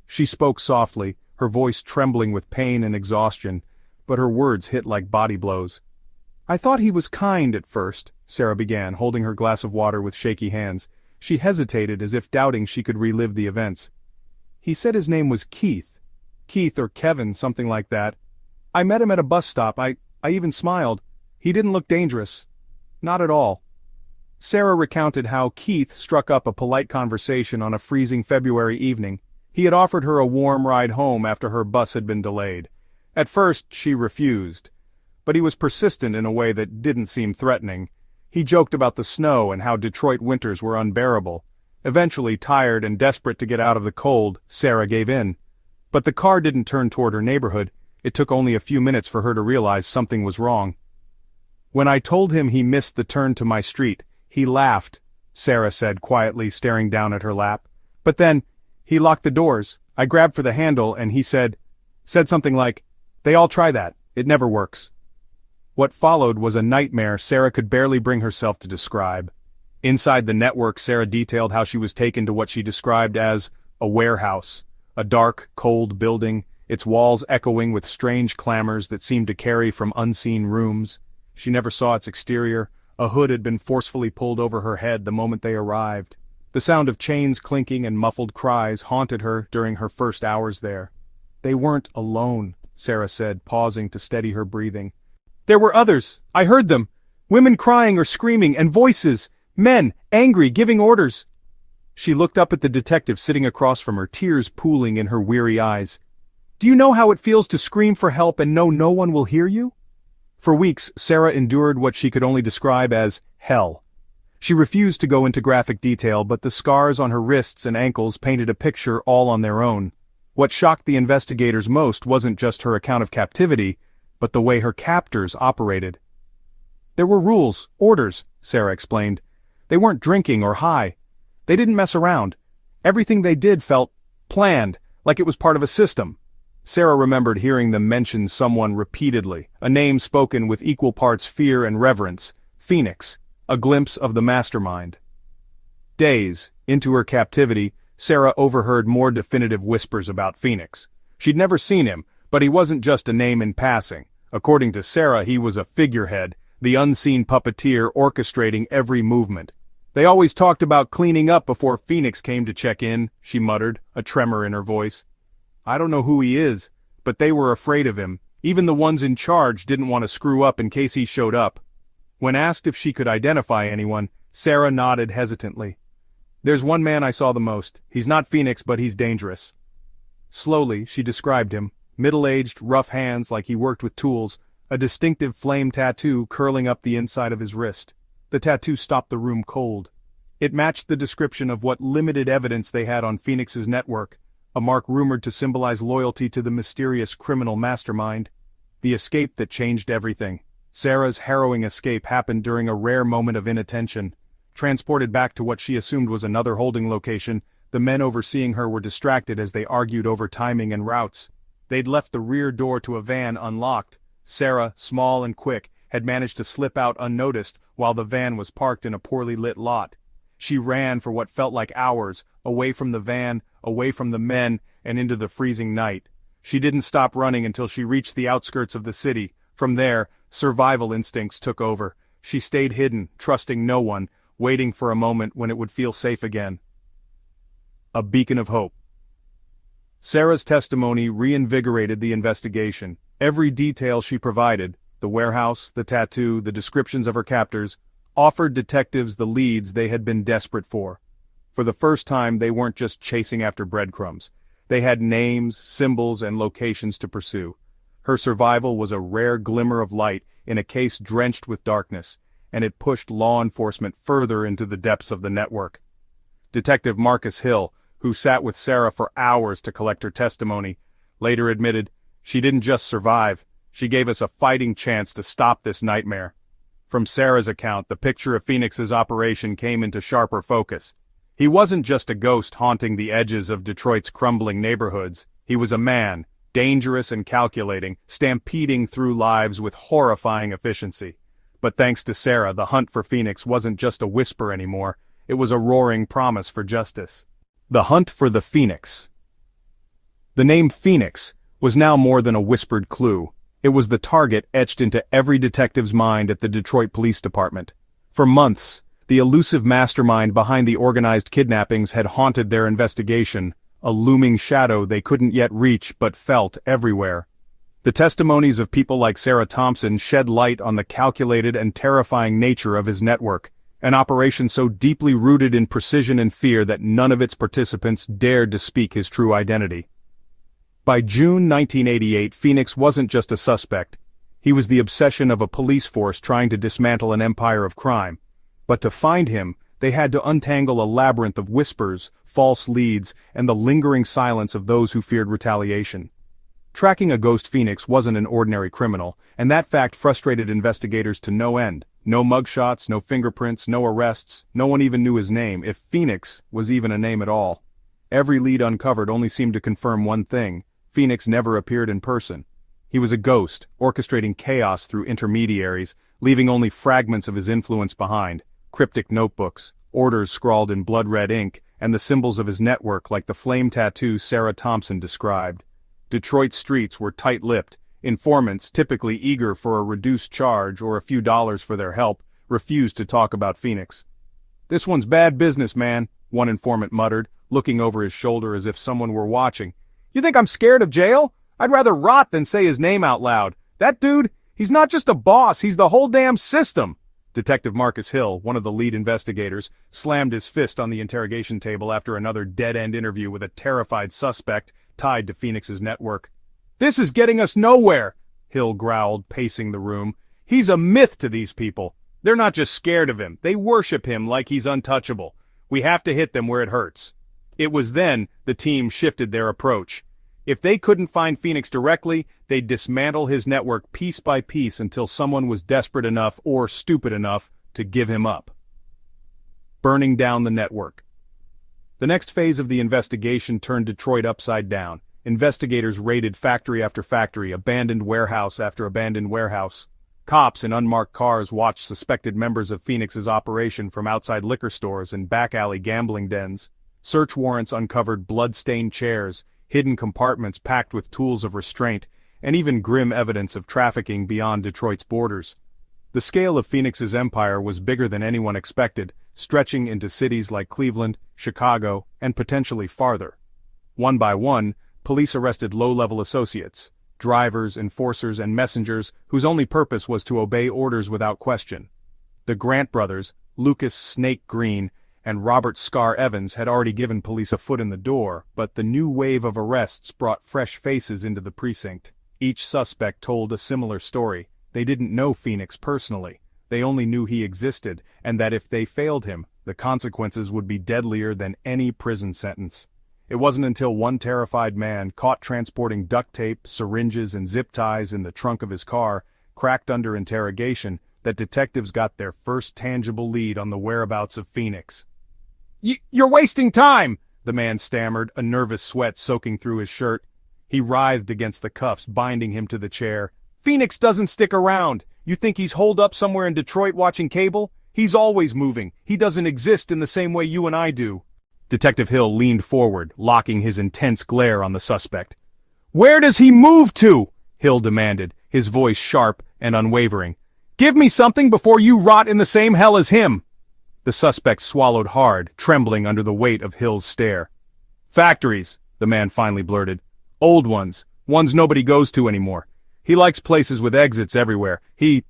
She spoke softly, her voice trembling with pain and exhaustion, but her words hit like body blows. "I thought he was kind at first," Sarah began, holding her glass of water with shaky hands. She hesitated as if doubting she could relive the events. "He said his name was Keith. Keith or Kevin, something like that. I met him at a bus stop. I even smiled. He didn't look dangerous. Not at all." Sarah recounted how Keith struck up a polite conversation on a freezing February evening. He had offered her a warm ride home after her bus had been delayed. At first, she refused. But he was persistent in a way that didn't seem threatening. He joked about the snow and how Detroit winters were unbearable. Eventually, tired and desperate to get out of the cold, Sarah gave in. But the car didn't turn toward her neighborhood. It took only a few minutes for her to realize something was wrong. When I told him he missed the turn to my street, he laughed, Sarah said quietly, staring down at her lap. But then, he locked the doors. I grabbed for the handle and he said something like, "They all try that. It never works." What followed was a nightmare Sarah could barely bring herself to describe. Inside the network, Sarah detailed how she was taken to what she described as a warehouse, a dark, cold building, its walls echoing with strange clamors that seemed to carry from unseen rooms. She never saw its exterior. A hood had been forcefully pulled over her head the moment they arrived. The sound of chains clinking and muffled cries haunted her during her first hours there. They weren't alone, Sarah said, pausing to steady her breathing. There were others. I heard them. Women crying or screaming, and voices. Men, angry, giving orders. She looked up at the detective sitting across from her, tears pooling in her weary eyes. Do you know how it feels to scream for help and know no one will hear you? For weeks, Sarah endured what she could only describe as hell. She refused to go into graphic detail, but the scars on her wrists and ankles painted a picture all on their own. What shocked the investigators most wasn't just her account of captivity, but the way her captors operated. There were rules, orders, Sarah explained. They weren't drinking or high. They didn't mess around. Everything they did felt planned, like it was part of a system. Sarah remembered hearing them mention someone repeatedly, a name spoken with equal parts fear and reverence, Phoenix, a glimpse of the mastermind. Days into her captivity, Sarah overheard more definitive whispers about Phoenix. She'd never seen him, but he wasn't just a name in passing. According to Sarah, he was a figurehead, the unseen puppeteer orchestrating every movement. They always talked about cleaning up before Phoenix came to check in, she muttered, a tremor in her voice. I don't know who he is, but they were afraid of him. Even the ones in charge didn't want to screw up in case he showed up. When asked if she could identify anyone, Sarah nodded hesitantly. There's one man I saw the most. He's not Phoenix, but he's dangerous. Slowly, she described him. Middle-aged, rough hands like he worked with tools, a distinctive flame tattoo curling up the inside of his wrist. The tattoo stopped the room cold. It matched the description of what limited evidence they had on Phoenix's network, a mark rumored to symbolize loyalty to the mysterious criminal mastermind. The escape that changed everything. Sarah's harrowing escape happened during a rare moment of inattention. Transported back to what she assumed was another holding location, the men overseeing her were distracted as they argued over timing and routes. They'd left the rear door to a van unlocked. Sarah, small and quick, had managed to slip out unnoticed while the van was parked in a poorly lit lot. She ran for what felt like hours, away from the van, away from the men, and into the freezing night. She didn't stop running until she reached the outskirts of the city. From there, survival instincts took over. She stayed hidden, trusting no one, waiting for a moment when it would feel safe again. A beacon of hope. Sarah's testimony reinvigorated the investigation. Every detail she provided, the warehouse, the tattoo, the descriptions of her captors, offered detectives the leads they had been desperate for. For the first time, they weren't just chasing after breadcrumbs. They had names, symbols, and locations to pursue. Her survival was a rare glimmer of light in a case drenched with darkness, and it pushed law enforcement further into the depths of the network. Detective Marcus Hill, who sat with Sarah for hours to collect her testimony, later admitted, "She didn't just survive, she gave us a fighting chance to stop this nightmare." From Sarah's account, the picture of Phoenix's operation came into sharper focus. He wasn't just a ghost haunting the edges of Detroit's crumbling neighborhoods. He was a man, dangerous and calculating, stampeding through lives with horrifying efficiency. But thanks to Sarah, the hunt for Phoenix wasn't just a whisper anymore. It was a roaring promise for justice. The hunt for the Phoenix. The name Phoenix was now more than a whispered clue. It was the target etched into every detective's mind at the Detroit Police Department. For months, the elusive mastermind behind the organized kidnappings had haunted their investigation, a looming shadow they couldn't yet reach but felt everywhere. The testimonies of people like Sarah Thompson shed light on the calculated and terrifying nature of his network, an operation so deeply rooted in precision and fear that none of its participants dared to speak his true identity. By June 1988, Phoenix wasn't just a suspect. He was the obsession of a police force trying to dismantle an empire of crime. But to find him, they had to untangle a labyrinth of whispers, false leads, and the lingering silence of those who feared retaliation. Tracking a ghost Phoenix wasn't an ordinary criminal, and that fact frustrated investigators to no end. No mugshots, no fingerprints, no arrests, no one even knew his name, if Phoenix was even a name at all. Every lead uncovered only seemed to confirm one thing: Phoenix never appeared in person. He was a ghost, orchestrating chaos through intermediaries, leaving only fragments of his influence behind: cryptic notebooks, orders scrawled in blood-red ink, and the symbols of his network like the flame tattoo Sarah Thompson described. Detroit streets were tight-lipped. Informants, typically eager for a reduced charge or a few dollars for their help, refused to talk about Phoenix. "This one's bad business, man," one informant muttered, looking over his shoulder as if someone were watching. "You think I'm scared of jail? I'd rather rot than say his name out loud. That dude, he's not just a boss, he's the whole damn system." Detective Marcus Hill, one of the lead investigators, slammed his fist on the interrogation table after another dead-end interview with a terrified suspect tied to Phoenix's network. "This is getting us nowhere," Hill growled, pacing the room. "He's a myth to these people. They're not just scared of him, they worship him like he's untouchable. We have to hit them where it hurts." It was then the team shifted their approach. If they couldn't find Phoenix directly, they'd dismantle his network piece by piece until someone was desperate enough or stupid enough to give him up. Burning down the network. The next phase of the investigation turned Detroit upside down. Investigators raided factory after factory, abandoned warehouse after abandoned warehouse. Cops in unmarked cars watched suspected members of Phoenix's operation from outside liquor stores and back-alley gambling dens. Search warrants uncovered blood-stained chairs, hidden compartments packed with tools of restraint, and even grim evidence of trafficking beyond Detroit's borders. The scale of Phoenix's empire was bigger than anyone expected, stretching into cities like Cleveland, Chicago, and potentially farther. One by one, police arrested low-level associates, drivers, enforcers, and messengers whose only purpose was to obey orders without question. The Grant brothers, Lucas Snake Green, and Robert Scar Evans had already given police a foot in the door, but the new wave of arrests brought fresh faces into the precinct. Each suspect told a similar story. They didn't know Phoenix personally. They only knew he existed, and that if they failed him, the consequences would be deadlier than any prison sentence. It wasn't until one terrified man, caught transporting duct tape, syringes, and zip ties in the trunk of his car, cracked under interrogation, that detectives got their first tangible lead on the whereabouts of Phoenix. "You're wasting time!" the man stammered, a nervous sweat soaking through his shirt. He writhed against the cuffs binding him to the chair. "Phoenix doesn't stick around. You think he's holed up somewhere in Detroit watching cable? He's always moving. He doesn't exist in the same way you and I do." Detective Hill leaned forward, locking his intense glare on the suspect. "Where does he move to?" Hill demanded, his voice sharp and unwavering. "Give me something before you rot in the same hell as him." The suspect swallowed hard, trembling under the weight of Hill's stare. "Factories," the man finally blurted. "Old ones, ones nobody goes to anymore. He likes places with exits everywhere. He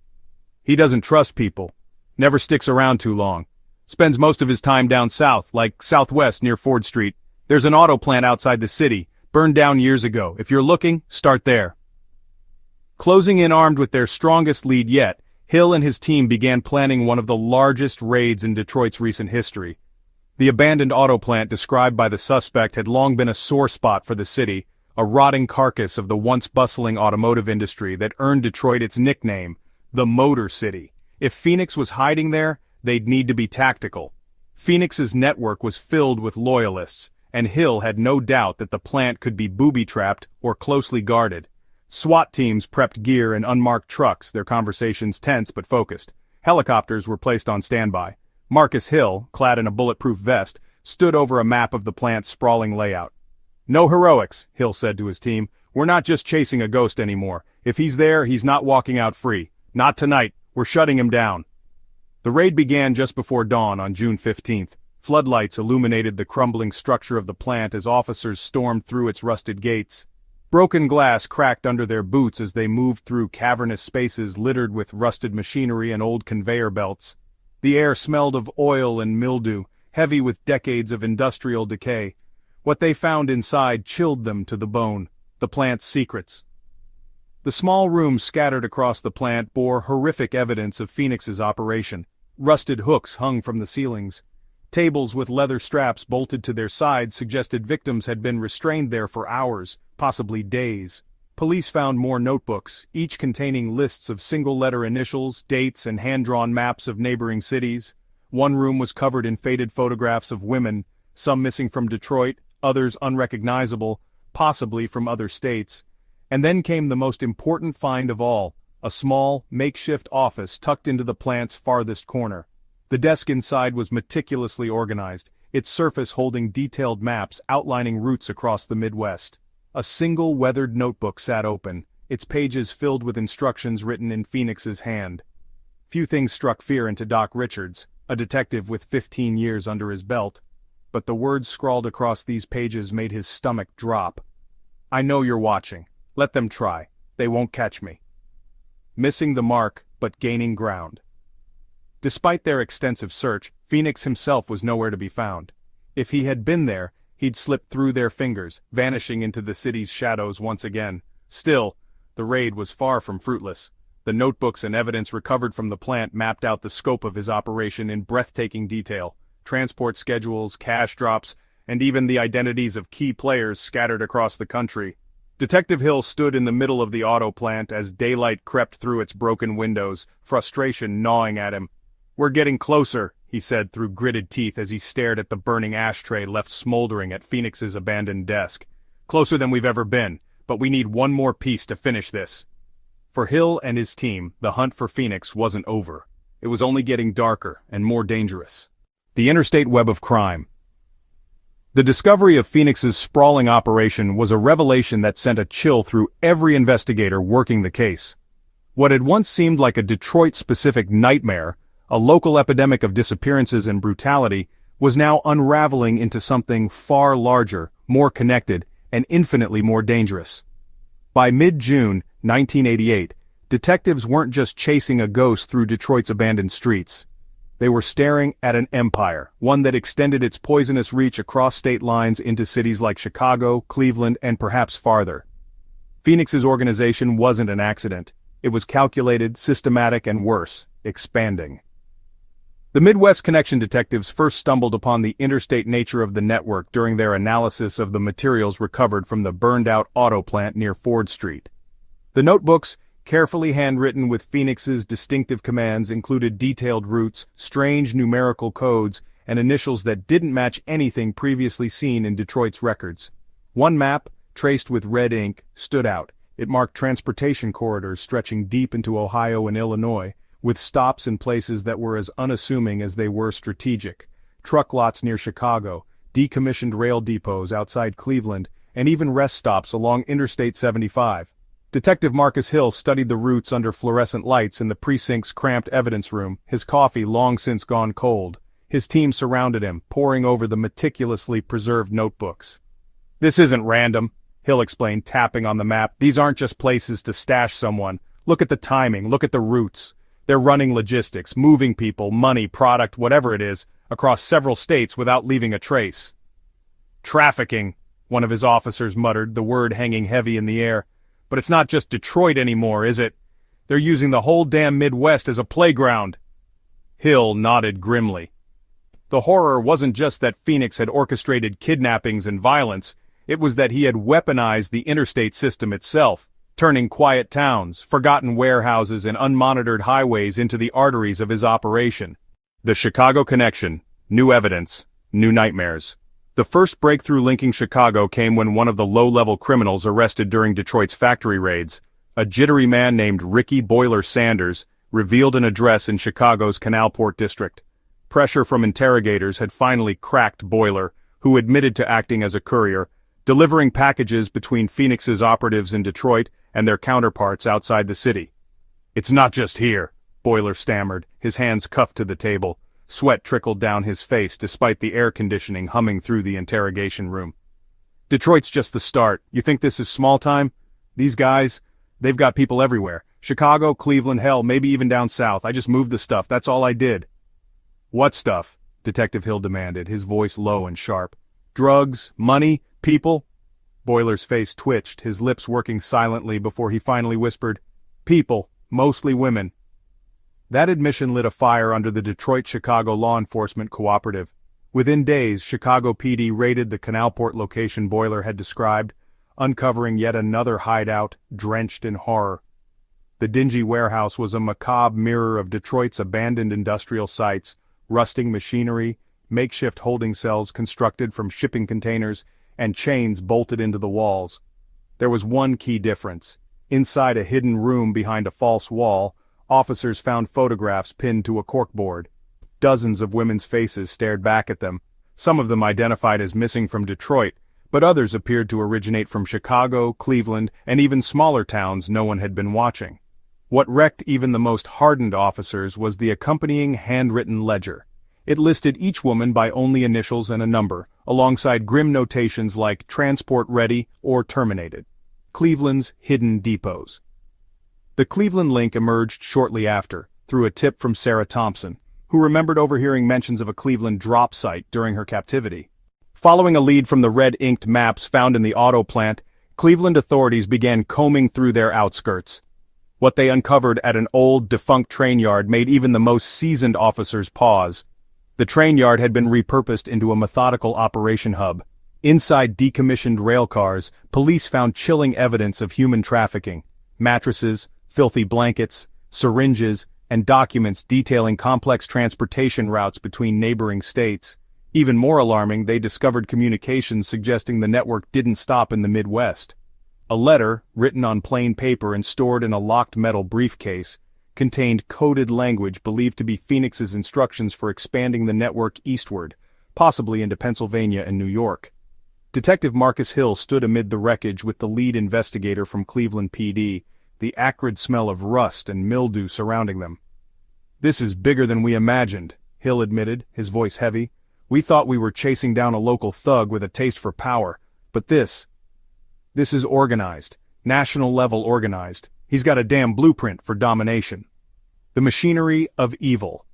doesn't trust people. Never sticks around too long. Spends most of his time down south, like Southwest near Ford Street. There's an auto plant outside the city, burned down years ago. If you're looking, start there." Closing in armed with their strongest lead yet, Hill and his team began planning one of the largest raids in Detroit's recent history. The abandoned auto plant described by the suspect had long been a sore spot for the city, a rotting carcass of the once bustling automotive industry that earned Detroit its nickname, the Motor City. If Phoenix was hiding there, they'd need to be tactical. Phoenix's network was filled with loyalists, and Hill had no doubt that the plant could be booby-trapped or closely guarded. SWAT teams prepped gear in unmarked trucks, their conversations tense but focused. Helicopters were placed on standby. Marcus Hill, clad in a bulletproof vest, stood over a map of the plant's sprawling layout. "No heroics," Hill said to his team. "We're not just chasing a ghost anymore. If he's there, he's not walking out free. Not tonight. We're shutting him down." The raid began just before dawn on June 15th. Floodlights illuminated the crumbling structure of the plant as officers stormed through its rusted gates. Broken glass cracked under their boots as they moved through cavernous spaces littered with rusted machinery and old conveyor belts. The air smelled of oil and mildew, heavy with decades of industrial decay. What they found inside chilled them to the bone, the plant's secrets. The small rooms scattered across the plant bore horrific evidence of Phoenix's operation. Rusted hooks hung from the ceilings. Tables with leather straps bolted to their sides suggested victims had been restrained there for hours, possibly days. Police found more notebooks, each containing lists of single-letter initials, dates, and hand-drawn maps of neighboring cities. One room was covered in faded photographs of women, some missing from Detroit, others unrecognizable, possibly from other states. And then came the most important find of all, a small, makeshift office tucked into the plant's farthest corner. The desk inside was meticulously organized, its surface holding detailed maps outlining routes across the Midwest. A single weathered notebook sat open, its pages filled with instructions written in Phoenix's hand. Few things struck fear into Doc Richards, a detective with 15 years under his belt, but the words scrawled across these pages made his stomach drop. "I know you're watching. Let them try. They won't catch me." Missing the mark, but gaining ground. Despite their extensive search, Phoenix himself was nowhere to be found. If he had been there, he'd slipped through their fingers, vanishing into the city's shadows once again. Still, the raid was far from fruitless. The notebooks and evidence recovered from the plant mapped out the scope of his operation in breathtaking detail. Transport schedules, cash drops, and even the identities of key players scattered across the country. Detective Hill stood in the middle of the auto plant as daylight crept through its broken windows, frustration gnawing at him. "We're getting closer," he said through gritted teeth as he stared at the burning ashtray left smoldering at Phoenix's abandoned desk. "Closer than we've ever been, but we need one more piece to finish this." For Hill and his team, the hunt for Phoenix wasn't over. It was only getting darker and more dangerous. The interstate web of crime. The discovery of Phoenix's sprawling operation was a revelation that sent a chill through every investigator working the case. What had once seemed like a Detroit-specific nightmare, a local epidemic of disappearances and brutality, was now unraveling into something far larger, more connected, and infinitely more dangerous. By mid-June 1988, detectives weren't just chasing a ghost through Detroit's abandoned streets. They were staring at an empire, one that extended its poisonous reach across state lines into cities like Chicago, Cleveland, and perhaps farther. Phoenix's organization wasn't an accident. It was calculated, systematic, and worse, expanding. The Midwest Connection detectives first stumbled upon the interstate nature of the network during their analysis of the materials recovered from the burned-out auto plant near Ford Street. The notebooks, carefully handwritten with Phoenix's distinctive commands, included detailed routes, strange numerical codes, and initials that didn't match anything previously seen in Detroit's records. One map, traced with red ink, stood out. It marked transportation corridors stretching deep into Ohio and Illinois, with stops in places that were as unassuming as they were strategic. Truck lots near Chicago, decommissioned rail depots outside Cleveland, and even rest stops along Interstate 75. Detective Marcus Hill studied the routes under fluorescent lights in the precinct's cramped evidence room, his coffee long since gone cold. His team surrounded him, poring over the meticulously preserved notebooks. "This isn't random," Hill explained, tapping on the map. "These aren't just places to stash someone. Look at the timing, look at the routes. They're running logistics, moving people, money, product, whatever it is, across several states without leaving a trace." "Trafficking," one of his officers muttered, the word hanging heavy in the air. "But it's not just Detroit anymore, is it? They're using the whole damn Midwest as a playground." Hill nodded grimly. The horror wasn't just that Phoenix had orchestrated kidnappings and violence, it was that he had weaponized the interstate system itself, turning quiet towns, forgotten warehouses, and unmonitored highways into the arteries of his operation. The Chicago Connection, new evidence, new nightmares. The first breakthrough linking Chicago came when one of the low-level criminals arrested during Detroit's factory raids, a jittery man named Ricky Boiler Sanders, revealed an address in Chicago's Canalport district. Pressure from interrogators had finally cracked Boiler, who admitted to acting as a courier, delivering packages between Phoenix's operatives in Detroit and their counterparts outside the city. "It's not just here," Boiler stammered, his hands cuffed to the table. Sweat trickled down his face despite the air conditioning humming through the interrogation room. "Detroit's just the start. You think this is small time? These guys, they've got people everywhere. Chicago, Cleveland, hell, maybe even down south. I just moved the stuff, that's all I did." "What stuff?" Detective Hill demanded, his voice low and sharp. "Drugs, money, people?" Boiler's face twitched, his lips working silently before he finally whispered, "People, mostly women." That admission lit a fire under the Detroit-Chicago Law Enforcement Cooperative. Within days, Chicago PD raided the Canalport location Boiler had described, uncovering yet another hideout drenched in horror. The dingy warehouse was a macabre mirror of Detroit's abandoned industrial sites, rusting machinery, makeshift holding cells constructed from shipping containers, and chains bolted into the walls. There was one key difference. Inside a hidden room behind a false wall, officers found photographs pinned to a corkboard. Dozens of women's faces stared back at them, some of them identified as missing from Detroit, but others appeared to originate from Chicago, Cleveland, and even smaller towns no one had been watching. What wrecked even the most hardened officers was the accompanying handwritten ledger. It listed each woman by only initials and a number, alongside grim notations like transport ready or terminated. Cleveland's hidden depots. The Cleveland link emerged shortly after, through a tip from Sarah Thompson, who remembered overhearing mentions of a Cleveland drop site during her captivity. Following a lead from the red-inked maps found in the auto plant, Cleveland authorities began combing through their outskirts. What they uncovered at an old, defunct train yard made even the most seasoned officers pause. The train yard had been repurposed into a methodical operation hub. Inside decommissioned rail cars, police found chilling evidence of human trafficking: mattresses, filthy blankets, syringes, and documents detailing complex transportation routes between neighboring states. Even more alarming, they discovered communications suggesting the network didn't stop in the Midwest. A letter, written on plain paper and stored in a locked metal briefcase, contained coded language believed to be Phoenix's instructions for expanding the network eastward, possibly into Pennsylvania and New York. Detective Marcus Hill stood amid the wreckage with the lead investigator from Cleveland PD, the acrid smell of rust and mildew surrounding them. "This is bigger than we imagined," Hill admitted, his voice heavy. "We thought we were chasing down a local thug with a taste for power, but this is organized, national-level organized. He's got a damn blueprint for domination." The machinery of evil.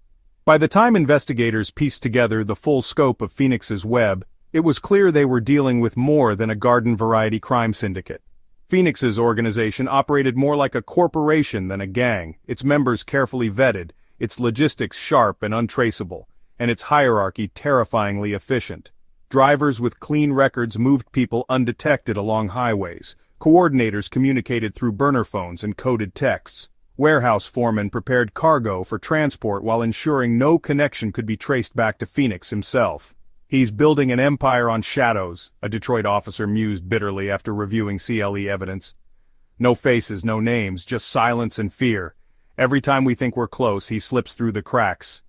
By the time investigators pieced together the full scope of Phoenix's web, it was clear they were dealing with more than a garden-variety crime syndicate. Phoenix's organization operated more like a corporation than a gang, its members carefully vetted, its logistics sharp and untraceable, and its hierarchy terrifyingly efficient. Drivers with clean records moved people undetected along highways. Coordinators communicated through burner phones and coded texts. Warehouse foremen prepared cargo for transport while ensuring no connection could be traced back to Phoenix himself. "He's building an empire on shadows," a Detroit officer mused bitterly after reviewing CLE evidence. "No faces, no names, just silence and fear. Every time we think we're close, he slips through the cracks."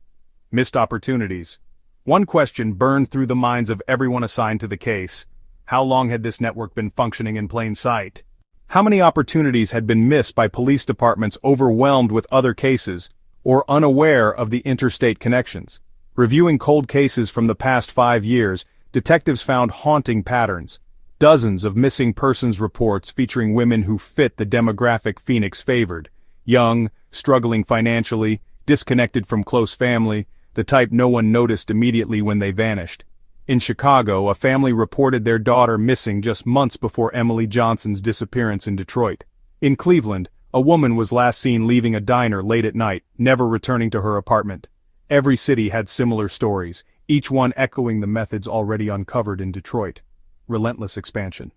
Missed opportunities. One question burned through the minds of everyone assigned to the case. How long had this network been functioning in plain sight? How many opportunities had been missed by police departments overwhelmed with other cases, or unaware of the interstate connections? Reviewing cold cases from the past 5 years, detectives found haunting patterns. Dozens of missing persons reports featuring women who fit the demographic Phoenix favored. Young, struggling financially, disconnected from close family, the type no one noticed immediately when they vanished. In Chicago, a family reported their daughter missing just months before Emily Johnson's disappearance in Detroit. In Cleveland, a woman was last seen leaving a diner late at night, never returning to her apartment. Every city had similar stories, each one echoing the methods already uncovered in Detroit. Relentless expansion.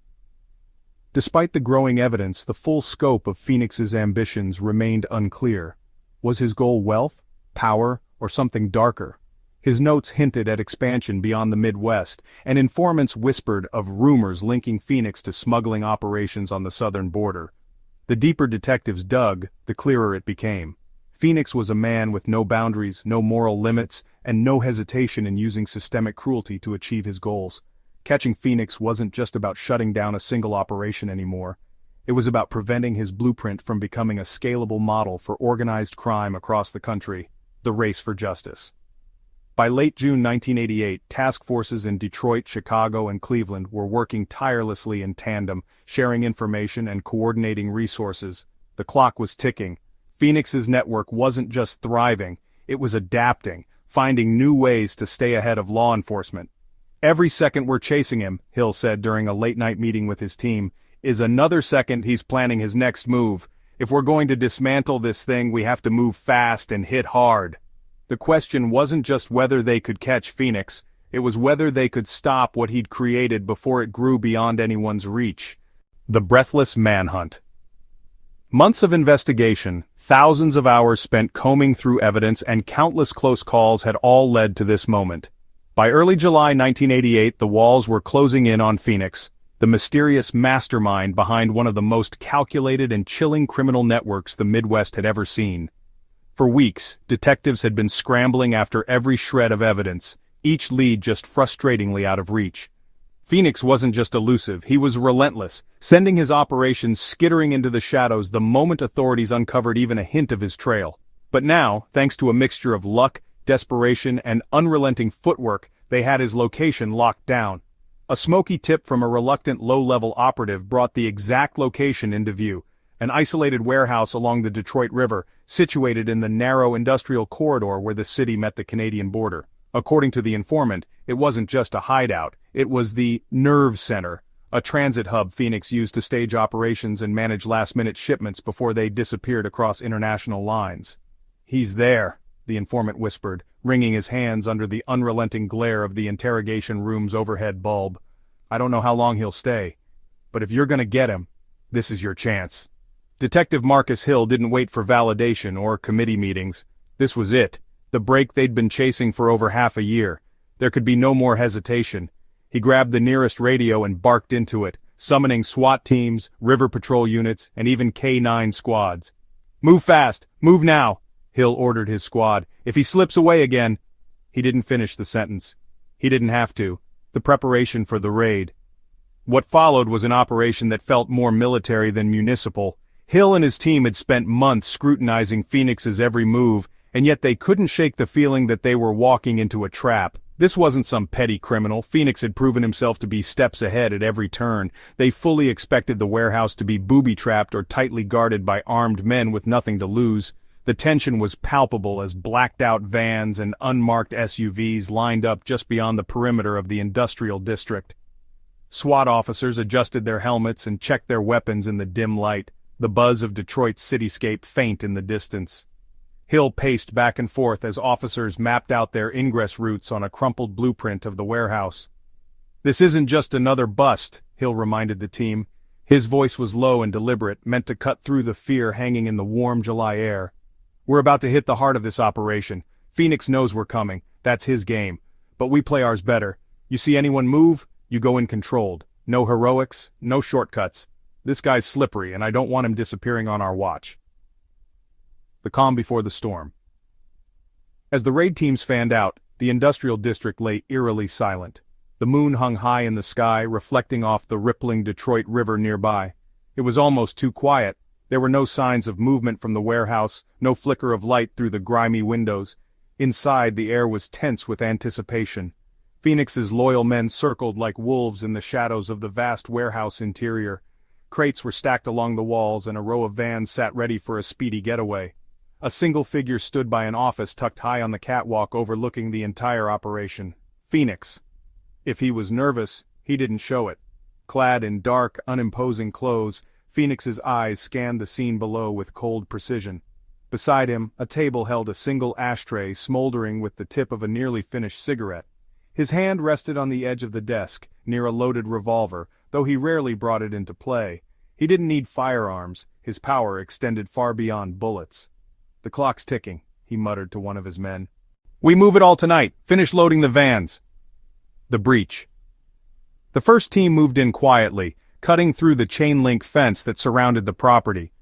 Despite the growing evidence, the full scope of Phoenix's ambitions remained unclear. Was his goal wealth, power, or something darker? His notes hinted at expansion beyond the Midwest, and informants whispered of rumors linking Phoenix to smuggling operations on the southern border. The deeper detectives dug, the clearer it became. Phoenix was a man with no boundaries, no moral limits, and no hesitation in using systemic cruelty to achieve his goals. Catching Phoenix wasn't just about shutting down a single operation anymore. It was about preventing his blueprint from becoming a scalable model for organized crime across the country, the race for justice. By late June 1988, task forces in Detroit, Chicago, and Cleveland were working tirelessly in tandem, sharing information and coordinating resources. The clock was ticking. Phoenix's network wasn't just thriving, it was adapting, finding new ways to stay ahead of law enforcement. "Every second we're chasing him," Hill said during a late-night meeting with his team, "is another second he's planning his next move. If we're going to dismantle this thing, we have to move fast and hit hard. The question wasn't just whether they could catch Phoenix, it was whether they could stop what he'd created before it grew beyond anyone's reach. The breathless manhunt. Months of investigation, thousands of hours spent combing through evidence, and countless close calls had all led to this moment. By early July 1988, the walls were closing in on Phoenix, the mysterious mastermind behind one of the most calculated and chilling criminal networks the Midwest had ever seen. For weeks, detectives had been scrambling after every shred of evidence, each lead just frustratingly out of reach. Phoenix wasn't just elusive, he was relentless, sending his operations skittering into the shadows the moment authorities uncovered even a hint of his trail. But now, thanks to a mixture of luck, desperation, and unrelenting footwork, they had his location locked down. A smoky tip from a reluctant low-level operative brought the exact location into view, an isolated warehouse along the Detroit River, situated in the narrow industrial corridor where the city met the Canadian border. According to the informant, it wasn't just a hideout, it was the nerve center, a transit hub Phoenix used to stage operations and manage last-minute shipments before they disappeared across international lines. "He's there," the informant whispered, wringing his hands under the unrelenting glare of the interrogation room's overhead bulb. "I don't know how long he'll stay, but if you're gonna get him, this is your chance." Detective Marcus Hill didn't wait for validation or committee meetings. This was it, the break they'd been chasing for over half a year. There could be no more hesitation. He grabbed the nearest radio and barked into it, summoning SWAT teams, river patrol units, and even K-9 squads. "Move fast! Move now!" Hill ordered his squad. "If he slips away again—" He didn't finish the sentence. He didn't have to. The preparation for the raid. What followed was an operation that felt more military than municipal. Hill and his team had spent months scrutinizing Phoenix's every move, and yet they couldn't shake the feeling that they were walking into a trap. This wasn't some petty criminal. Phoenix had proven himself to be steps ahead at every turn. They fully expected the warehouse to be booby-trapped or tightly guarded by armed men with nothing to lose. The tension was palpable as blacked-out vans and unmarked SUVs lined up just beyond the perimeter of the industrial district. SWAT officers adjusted their helmets and checked their weapons in the dim light, the buzz of Detroit's cityscape faint in the distance. Hill paced back and forth as officers mapped out their ingress routes on a crumpled blueprint of the warehouse. "This isn't just another bust," Hill reminded the team. His voice was low and deliberate, meant to cut through the fear hanging in the warm July air. "We're about to hit the heart of this operation. Phoenix knows we're coming. That's his game. But we play ours better. You see anyone move, you go in controlled. No heroics, no shortcuts. This guy's slippery, and I don't want him disappearing on our watch." The calm before the storm. As the raid teams fanned out, the industrial district lay eerily silent. The moon hung high in the sky, reflecting off the rippling Detroit River nearby. It was almost too quiet. There were no signs of movement from the warehouse, no flicker of light through the grimy windows. Inside, the air was tense with anticipation. Phoenix's loyal men circled like wolves in the shadows of the vast warehouse interior. Crates were stacked along the walls, and a row of vans sat ready for a speedy getaway. A single figure stood by an office tucked high on the catwalk overlooking the entire operation. Phoenix. If he was nervous, he didn't show it. Clad in dark, unimposing clothes, Phoenix's eyes scanned the scene below with cold precision. Beside him, a table held a single ashtray smoldering with the tip of a nearly finished cigarette. His hand rested on the edge of the desk, near a loaded revolver, though he rarely brought it into play. He didn't need firearms, his power extended far beyond bullets. "The clock's ticking," he muttered to one of his men. "We move it all tonight. Finish loading the vans." The breach. The first team moved in quietly, cutting through the chain-link fence that surrounded the property.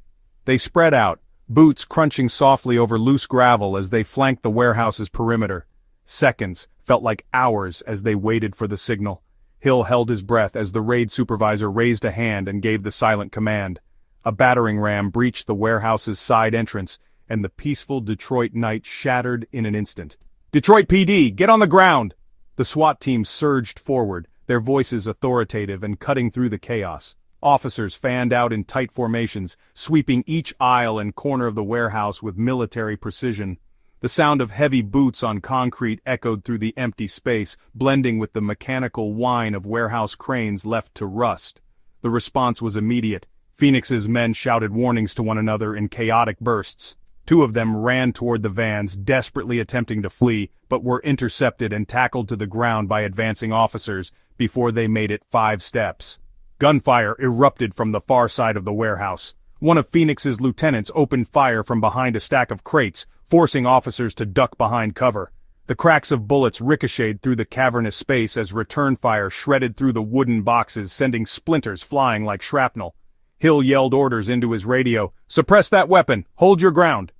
They spread out, boots crunching softly over loose gravel as they flanked the warehouse's perimeter. Seconds felt like hours as they waited for the signal. Hill held his breath as the raid supervisor raised a hand and gave the silent command. A battering ram breached the warehouse's side entrance, and the peaceful Detroit night shattered in an instant. "Detroit PD, get on the ground!" The SWAT team surged forward, their voices authoritative and cutting through the chaos. Officers fanned out in tight formations, sweeping each aisle and corner of the warehouse with military precision. The sound of heavy boots on concrete echoed through the empty space, blending with the mechanical whine of warehouse cranes left to rust. The response was immediate. Phoenix's men shouted warnings to one another in chaotic bursts. Two of them ran toward the vans, desperately attempting to flee, but were intercepted and tackled to the ground by advancing officers before they made it 5 steps. Gunfire erupted from the far side of the warehouse. One of Phoenix's lieutenants opened fire from behind a stack of crates, forcing officers to duck behind cover. The cracks of bullets ricocheted through the cavernous space as return fire shredded through the wooden boxes, sending splinters flying like shrapnel. Hill yelled orders into his radio, "Suppress that weapon! Hold your ground!"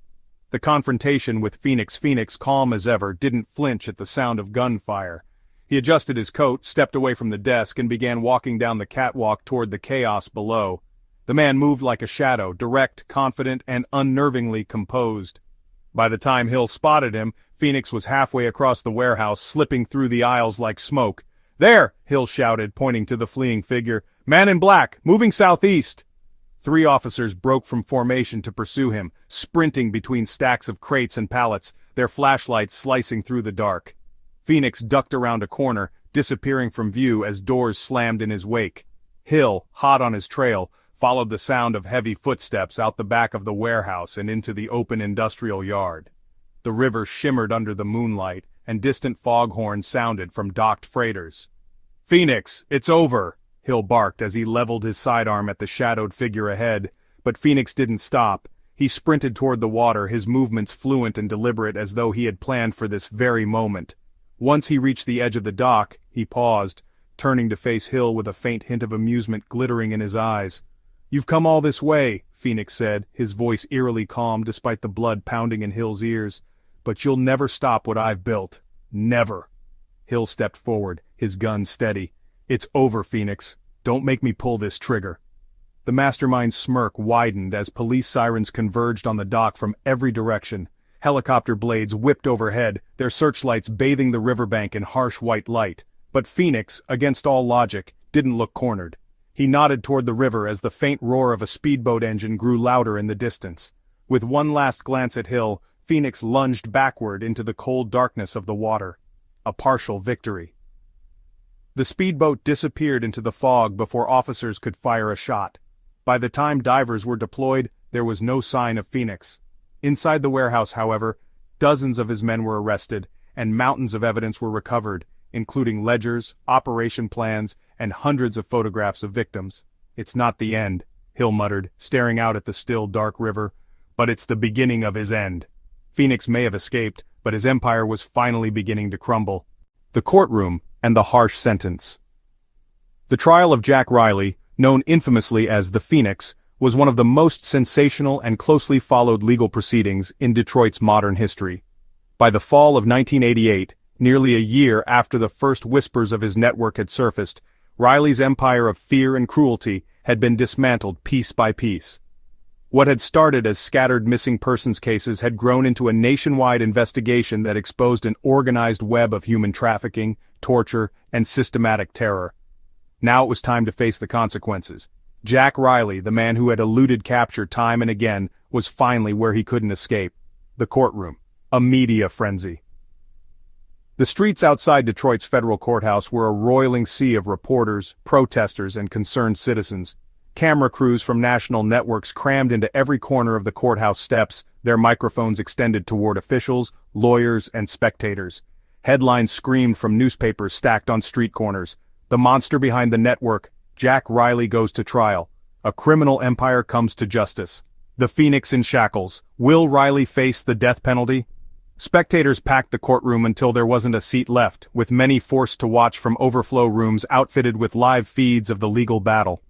The confrontation with Phoenix, calm as ever, didn't flinch at the sound of gunfire. He adjusted his coat, stepped away from the desk, and began walking down the catwalk toward the chaos below. The man moved like a shadow, direct, confident, and unnervingly composed. By the time Hill spotted him, Phoenix was halfway across the warehouse, slipping through the aisles like smoke. "There!" Hill shouted, pointing to the fleeing figure. "Man in black, moving southeast!" 3 officers broke from formation to pursue him, sprinting between stacks of crates and pallets, their flashlights slicing through the dark. Phoenix ducked around a corner, disappearing from view as doors slammed in his wake. Hill, hot on his trail, followed the sound of heavy footsteps out the back of the warehouse and into the open industrial yard. The river shimmered under the moonlight, and distant foghorns sounded from docked freighters. "Phoenix, it's over!" Hill barked as he leveled his sidearm at the shadowed figure ahead, but Phoenix didn't stop. He sprinted toward the water, his movements fluent and deliberate as though he had planned for this very moment. Once he reached the edge of the dock, he paused, turning to face Hill with a faint hint of amusement glittering in his eyes. "You've come all this way," Phoenix said, his voice eerily calm despite the blood pounding in Hill's ears. "But you'll never stop what I've built. Never." Hill stepped forward, his gun steady. "It's over, Phoenix. Don't make me pull this trigger." The mastermind's smirk widened as police sirens converged on the dock from every direction. Helicopter blades whipped overhead, their searchlights bathing the riverbank in harsh white light. But Phoenix, against all logic, didn't look cornered. He nodded toward the river as the faint roar of a speedboat engine grew louder in the distance. With one last glance at Hill, Phoenix lunged backward into the cold darkness of the water. A partial victory. The speedboat disappeared into the fog before officers could fire a shot. By the time divers were deployed, there was no sign of Phoenix. Inside the warehouse, however, dozens of his men were arrested, and mountains of evidence were recovered, including ledgers, operation plans, and hundreds of photographs of victims. "It's not the end," Hill muttered, staring out at the still, dark river. "But it's the beginning of his end." Phoenix may have escaped, but his empire was finally beginning to crumble. The courtroom, and the harsh sentence. The trial of Jack Riley, known infamously as the Phoenix, was one of the most sensational and closely followed legal proceedings in Detroit's modern history. By the fall of 1988, nearly a year after the first whispers of his network had surfaced, Riley's empire of fear and cruelty had been dismantled piece by piece. What had started as scattered missing persons cases had grown into a nationwide investigation that exposed an organized web of human trafficking, torture, and systematic terror. Now it was time to face the consequences. Jack Riley, the man who had eluded capture time and again, was finally where he couldn't escape. The courtroom. A media frenzy. The streets outside Detroit's federal courthouse were a roiling sea of reporters, protesters, and concerned citizens. Camera crews from national networks crammed into every corner of the courthouse steps, their microphones extended toward officials, lawyers, and spectators. Headlines screamed from newspapers stacked on street corners. The monster behind the network, Jack Riley goes to trial. A criminal empire comes to justice. The Phoenix in shackles. Will Riley face the death penalty? Spectators packed the courtroom until there wasn't a seat left, with many forced to watch from overflow rooms outfitted with live feeds of the legal battle.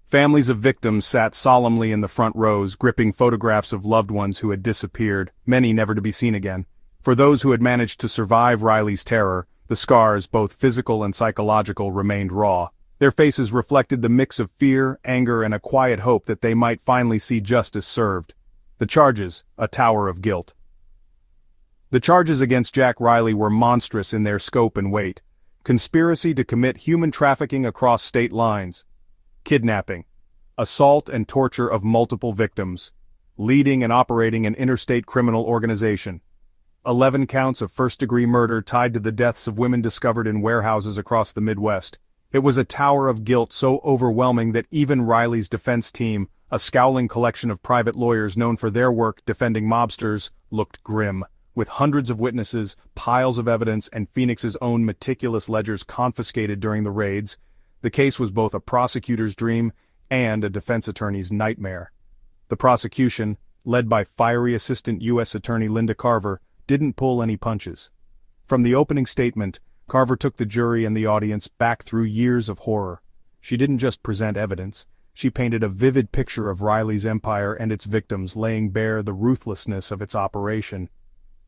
Families of victims sat solemnly in the front rows, gripping photographs of loved ones who had disappeared, many never to be seen again. For those who had managed to survive Riley's terror, the scars, both physical and psychological, remained raw. Their faces reflected the mix of fear, anger, and a quiet hope that they might finally see justice served. The charges, a tower of guilt. The charges against Jack Riley were monstrous in their scope and weight. Conspiracy to commit human trafficking across state lines. Kidnapping. Assault and torture of multiple victims. Leading and operating an interstate criminal organization. 11 counts of first-degree murder tied to the deaths of women discovered in warehouses across the Midwest. It was a tower of guilt so overwhelming that even Riley's defense team, a scowling collection of private lawyers known for their work defending mobsters, looked grim. With hundreds of witnesses, piles of evidence, and Phoenix's own meticulous ledgers confiscated during the raids, the case was both a prosecutor's dream and a defense attorney's nightmare. The prosecution, led by fiery Assistant U.S. Attorney Linda Carver, didn't pull any punches. From the opening statement, Carver took the jury and the audience back through years of horror. She didn't just present evidence. She painted a vivid picture of Riley's empire and its victims, laying bare the ruthlessness of its operation.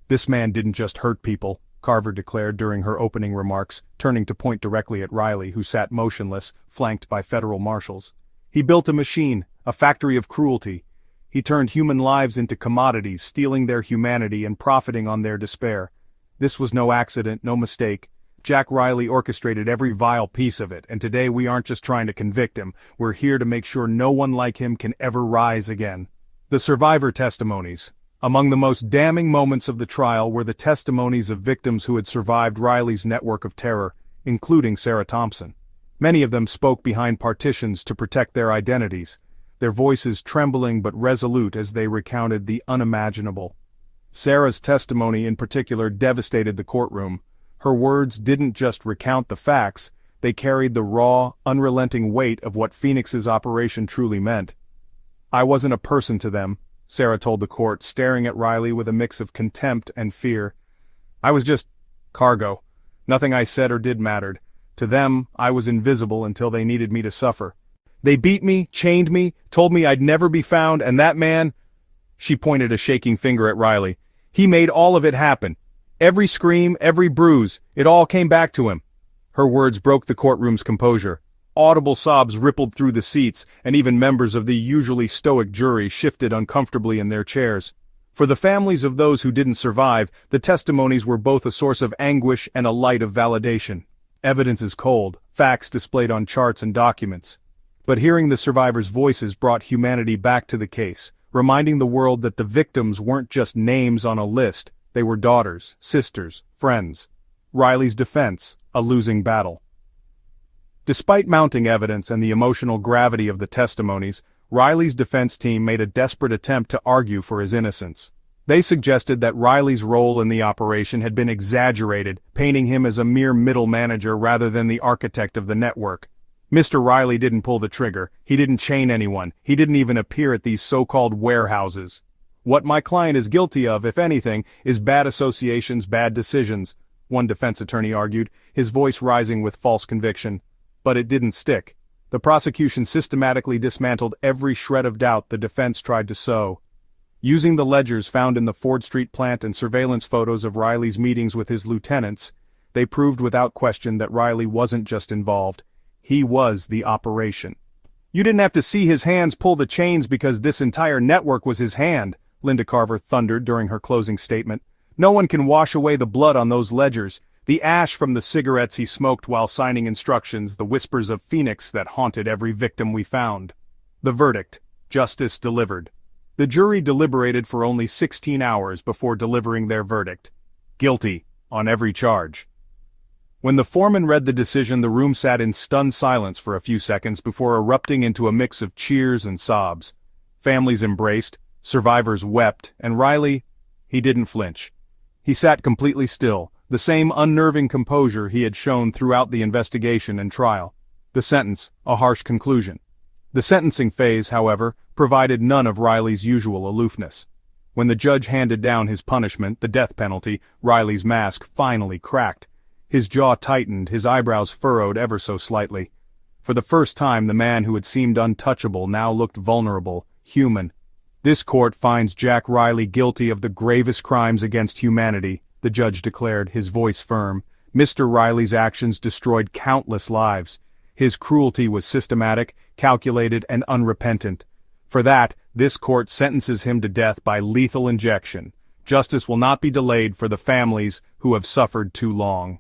"This man didn't just hurt people," Carver declared during her opening remarks, turning to point directly at Riley, who sat motionless, flanked by federal marshals. "He built a machine, a factory of cruelty. He turned human lives into commodities, stealing their humanity and profiting on their despair. This was no accident, no mistake. Jack Riley orchestrated every vile piece of it, and today we aren't just trying to convict him, we're here to make sure no one like him can ever rise again." The survivor testimonies. Among the most damning moments of the trial were the testimonies of victims who had survived Riley's network of terror, including Sarah Thompson. Many of them spoke behind partitions to protect their identities, their voices trembling but resolute as they recounted the unimaginable. Sarah's testimony in particular devastated the courtroom. Her words didn't just recount the facts, they carried the raw, unrelenting weight of what Phoenix's operation truly meant. "I wasn't a person to them," Sarah told the court, staring at Riley with a mix of contempt and fear. "I was just cargo. Nothing I said or did mattered. To them, I was invisible until they needed me to suffer. They beat me, chained me, told me I'd never be found, and that man—" She pointed a shaking finger at Riley. "He made all of it happen. Every scream, every bruise, it all came back to him." Her words broke the courtroom's composure. Audible sobs rippled through the seats, and even members of the usually stoic jury shifted uncomfortably in their chairs. For the families of those who didn't survive, the testimonies were both a source of anguish and a light of validation. Evidence is cold, facts displayed on charts and documents. But hearing the survivors' voices brought humanity back to the case, reminding the world that the victims weren't just names on a list, they were daughters, sisters, friends. Riley's defense, a losing battle. Despite mounting evidence and the emotional gravity of the testimonies, Riley's defense team made a desperate attempt to argue for his innocence. They suggested that Riley's role in the operation had been exaggerated, painting him as a mere middle manager rather than the architect of the network. Mr. Riley didn't pull the trigger, he didn't chain anyone, he didn't even appear at these so-called warehouses. What my client is guilty of, if anything, is bad associations, bad decisions, one defense attorney argued, his voice rising with false conviction. But it didn't stick. The prosecution systematically dismantled every shred of doubt the defense tried to sow. Using the ledgers found in the Ford Street plant and surveillance photos of Riley's meetings with his lieutenants, they proved without question that Riley wasn't just involved. He was the operation. "You didn't have to see his hands pull the chains because this entire network was his hand," Linda Carver thundered during her closing statement. "No one can wash away the blood on those ledgers, the ash from the cigarettes he smoked while signing instructions, the whispers of Phoenix that haunted every victim we found." The verdict: justice delivered. The jury deliberated for only 16 hours before delivering their verdict. Guilty, on every charge. When the foreman read the decision, the room sat in stunned silence for a few seconds before erupting into a mix of cheers and sobs. Families embraced, survivors wept, and Riley, he didn't flinch. He sat completely still, the same unnerving composure he had shown throughout the investigation and trial. The sentence, a harsh conclusion. The sentencing phase, however, provided none of Riley's usual aloofness. When the judge handed down his punishment, the death penalty, Riley's mask finally cracked. His jaw tightened, his eyebrows furrowed ever so slightly. For the first time, the man who had seemed untouchable now looked vulnerable, human. "This court finds Jack Riley guilty of the gravest crimes against humanity," the judge declared, his voice firm. "Mr. Riley's actions destroyed countless lives. His cruelty was systematic, calculated, and unrepentant. For that, this court sentences him to death by lethal injection. Justice will not be delayed for the families who have suffered too long."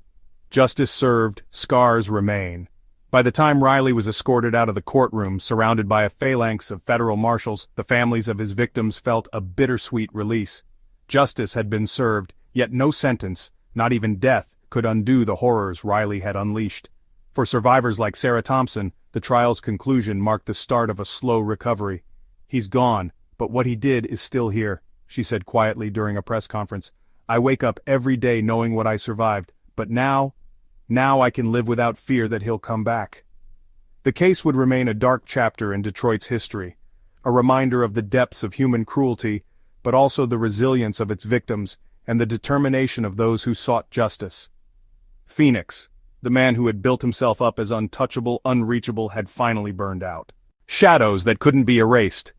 Justice served, scars remain. By the time Riley was escorted out of the courtroom, surrounded by a phalanx of federal marshals, the families of his victims felt a bittersweet release. Justice had been served, yet no sentence, not even death, could undo the horrors Riley had unleashed. For survivors like Sarah Thompson, the trial's conclusion marked the start of a slow recovery. He's gone, but what he did is still here, she said quietly during a press conference. I wake up every day knowing what I survived, but now I can live without fear that he'll come back. The case would remain a dark chapter in Detroit's history, a reminder of the depths of human cruelty, but also the resilience of its victims and the determination of those who sought justice. Phoenix, the man who had built himself up as untouchable, unreachable, had finally burned out. Shadows that couldn't be erased.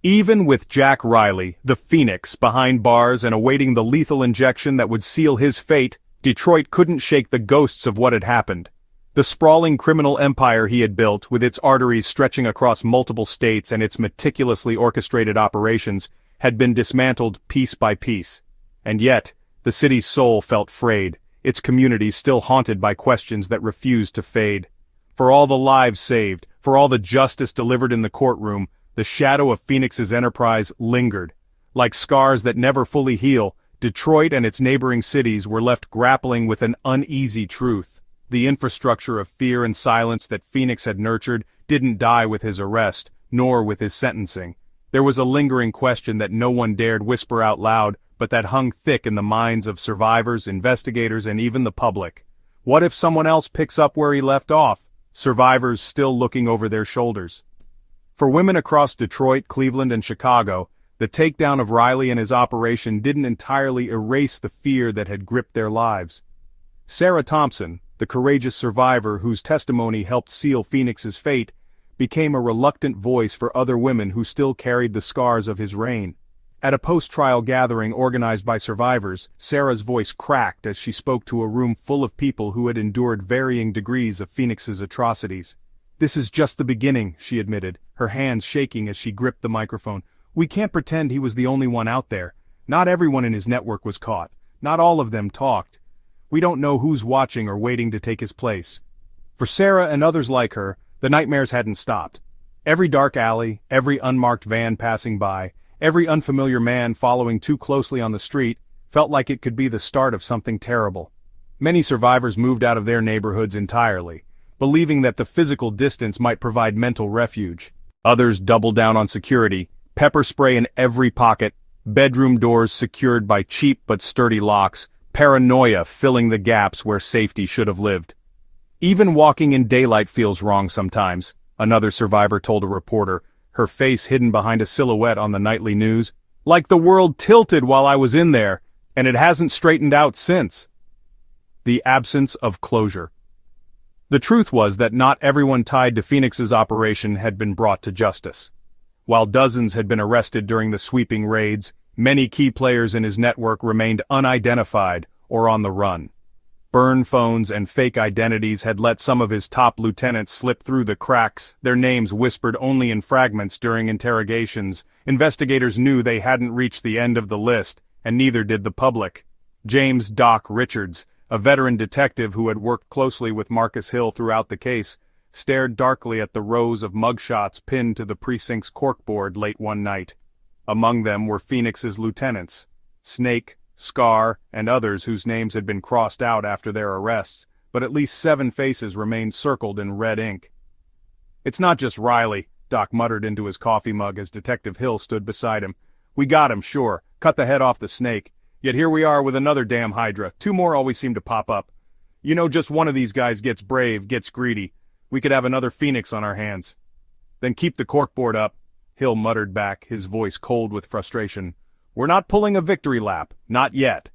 Even with Jack Riley, the Phoenix, behind bars and awaiting the lethal injection that would seal his fate, Detroit couldn't shake the ghosts of what had happened. The sprawling criminal empire he had built, with its arteries stretching across multiple states and its meticulously orchestrated operations, had been dismantled piece by piece. And yet, the city's soul felt frayed, its communities still haunted by questions that refused to fade. For all the lives saved, for all the justice delivered in the courtroom, the shadow of Phoenix's enterprise lingered. Like scars that never fully heal, Detroit and its neighboring cities were left grappling with an uneasy truth. The infrastructure of fear and silence that Phoenix had nurtured didn't die with his arrest, nor with his sentencing. There was a lingering question that no one dared whisper out loud, but that hung thick in the minds of survivors, investigators, and even the public. What if someone else picks up where he left off? Survivors still looking over their shoulders. For women across Detroit, Cleveland, and Chicago, the takedown of Riley and his operation didn't entirely erase the fear that had gripped their lives. Sarah Thompson, the courageous survivor whose testimony helped seal Phoenix's fate, became a reluctant voice for other women who still carried the scars of his reign. At a post-trial gathering organized by survivors, Sarah's voice cracked as she spoke to a room full of people who had endured varying degrees of Phoenix's atrocities. "This is just the beginning," she admitted, her hands shaking as she gripped the microphone. "We can't pretend he was the only one out there. Not everyone in his network was caught. Not all of them talked. We don't know who's watching or waiting to take his place." For Sarah and others like her, the nightmares hadn't stopped. Every dark alley, every unmarked van passing by, every unfamiliar man following too closely on the street, felt like it could be the start of something terrible. Many survivors moved out of their neighborhoods entirely, believing that the physical distance might provide mental refuge. Others doubled down on security, pepper spray in every pocket, bedroom doors secured by cheap but sturdy locks, paranoia filling the gaps where safety should have lived. "Even walking in daylight feels wrong sometimes," another survivor told a reporter, her face hidden behind a silhouette on the nightly news. "Like the world tilted while I was in there, and it hasn't straightened out since." The absence of closure. The truth was that not everyone tied to Phoenix's operation had been brought to justice. While dozens had been arrested during the sweeping raids, many key players in his network remained unidentified or on the run. Burn phones and fake identities had let some of his top lieutenants slip through the cracks, their names whispered only in fragments during interrogations. Investigators knew they hadn't reached the end of the list, and neither did the public. James "Doc" Richards, a veteran detective who had worked closely with Marcus Hill throughout the case, stared darkly at the rows of mugshots pinned to the precinct's corkboard late one night. Among them were Phoenix's lieutenants, Snake, Scar, and others whose names had been crossed out after their arrests, but at least 7 faces remained circled in red ink. "It's not just Riley," Doc muttered into his coffee mug as Detective Hill stood beside him. "We got him, sure, cut the head off the snake. Yet here we are with another damn Hydra. 2 more always seem to pop up. You know, just one of these guys gets brave, gets greedy. We could have another Phoenix on our hands." "Then keep the corkboard up," Hill muttered back, his voice cold with frustration. "We're not pulling a victory lap, not yet."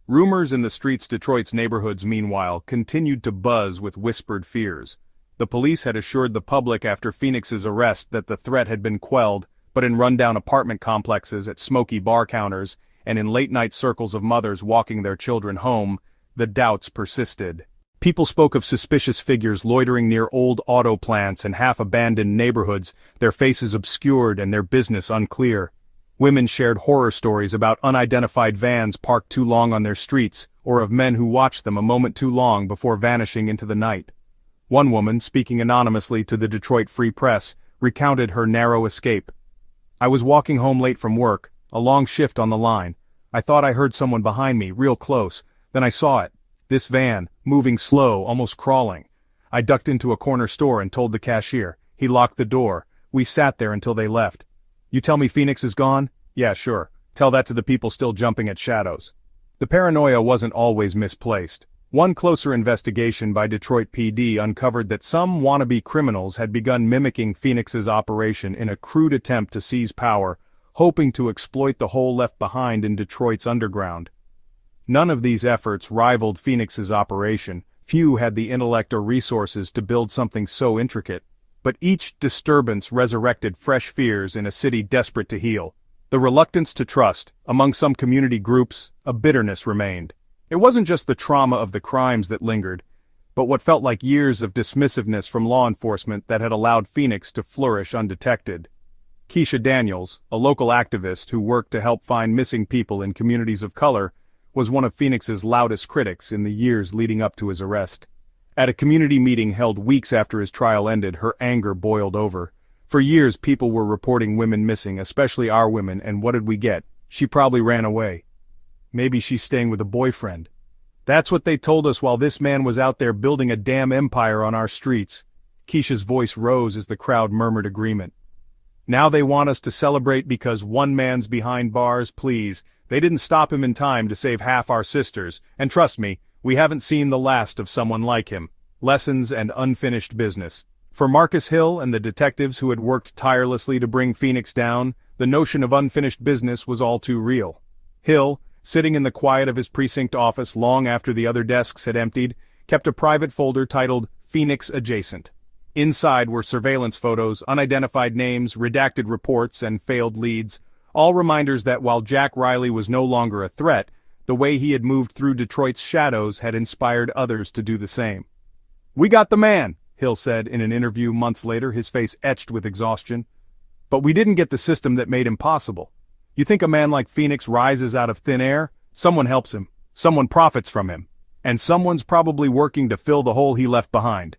Rumors in the streets Detroit's neighborhoods, meanwhile, continued to buzz with whispered fears. The police had assured the public after Phoenix's arrest that the threat had been quelled, but in rundown apartment complexes, at smoky bar counters, and in late-night circles of mothers walking their children home, the doubts persisted. People spoke of suspicious figures loitering near old auto plants and half-abandoned neighborhoods, their faces obscured and their business unclear. Women shared horror stories about unidentified vans parked too long on their streets, or of men who watched them a moment too long before vanishing into the night. One woman, speaking anonymously to the Detroit Free Press, recounted her narrow escape. "I was walking home late from work, a long shift on the line. I thought I heard someone behind me, real close. Then I saw it. This van, moving slow, almost crawling. I ducked into a corner store and told the cashier. He locked the door. We sat there until they left. You tell me Phoenix is gone? Yeah, sure. Tell that to the people still jumping at shadows. The paranoia wasn't always misplaced. One closer investigation by Detroit PD uncovered that some wannabe criminals had begun mimicking Phoenix's operation in a crude attempt to seize power, hoping to exploit the hole left behind in Detroit's underground. None of these efforts rivaled Phoenix's operation. Few had the intellect or resources to build something so intricate. But each disturbance resurrected fresh fears in a city desperate to heal. The reluctance to trust, among some community groups, a bitterness remained. It wasn't just the trauma of the crimes that lingered, but what felt like years of dismissiveness from law enforcement that had allowed Phoenix to flourish undetected. Keisha Daniels, a local activist who worked to help find missing people in communities of color, was one of Phoenix's loudest critics in the years leading up to his arrest. At a community meeting held weeks after his trial ended, her anger boiled over. For years people were reporting women missing, especially our women, and what did we get? She probably ran away. Maybe she's staying with a boyfriend. That's what they told us while this man was out there building a damn empire on our streets. Keisha's voice rose as the crowd murmured agreement. Now they want us to celebrate because one man's behind bars, please. They didn't stop him in time to save half our sisters, and trust me, we haven't seen the last of someone like him. Lessons and unfinished business. For Marcus Hill and the detectives who had worked tirelessly to bring Phoenix down, the notion of unfinished business was all too real. Hill, sitting in the quiet of his precinct office long after the other desks had emptied, kept a private folder titled Phoenix Adjacent. Inside were surveillance photos, unidentified names, redacted reports, and failed leads, all reminders that while Jack Riley was no longer a threat, the way he had moved through Detroit's shadows had inspired others to do the same. "We got the man," Hill said in an interview months later, his face etched with exhaustion. "But we didn't get the system that made him possible. You think a man like Phoenix rises out of thin air? Someone helps him. Someone profits from him. And someone's probably working to fill the hole he left behind."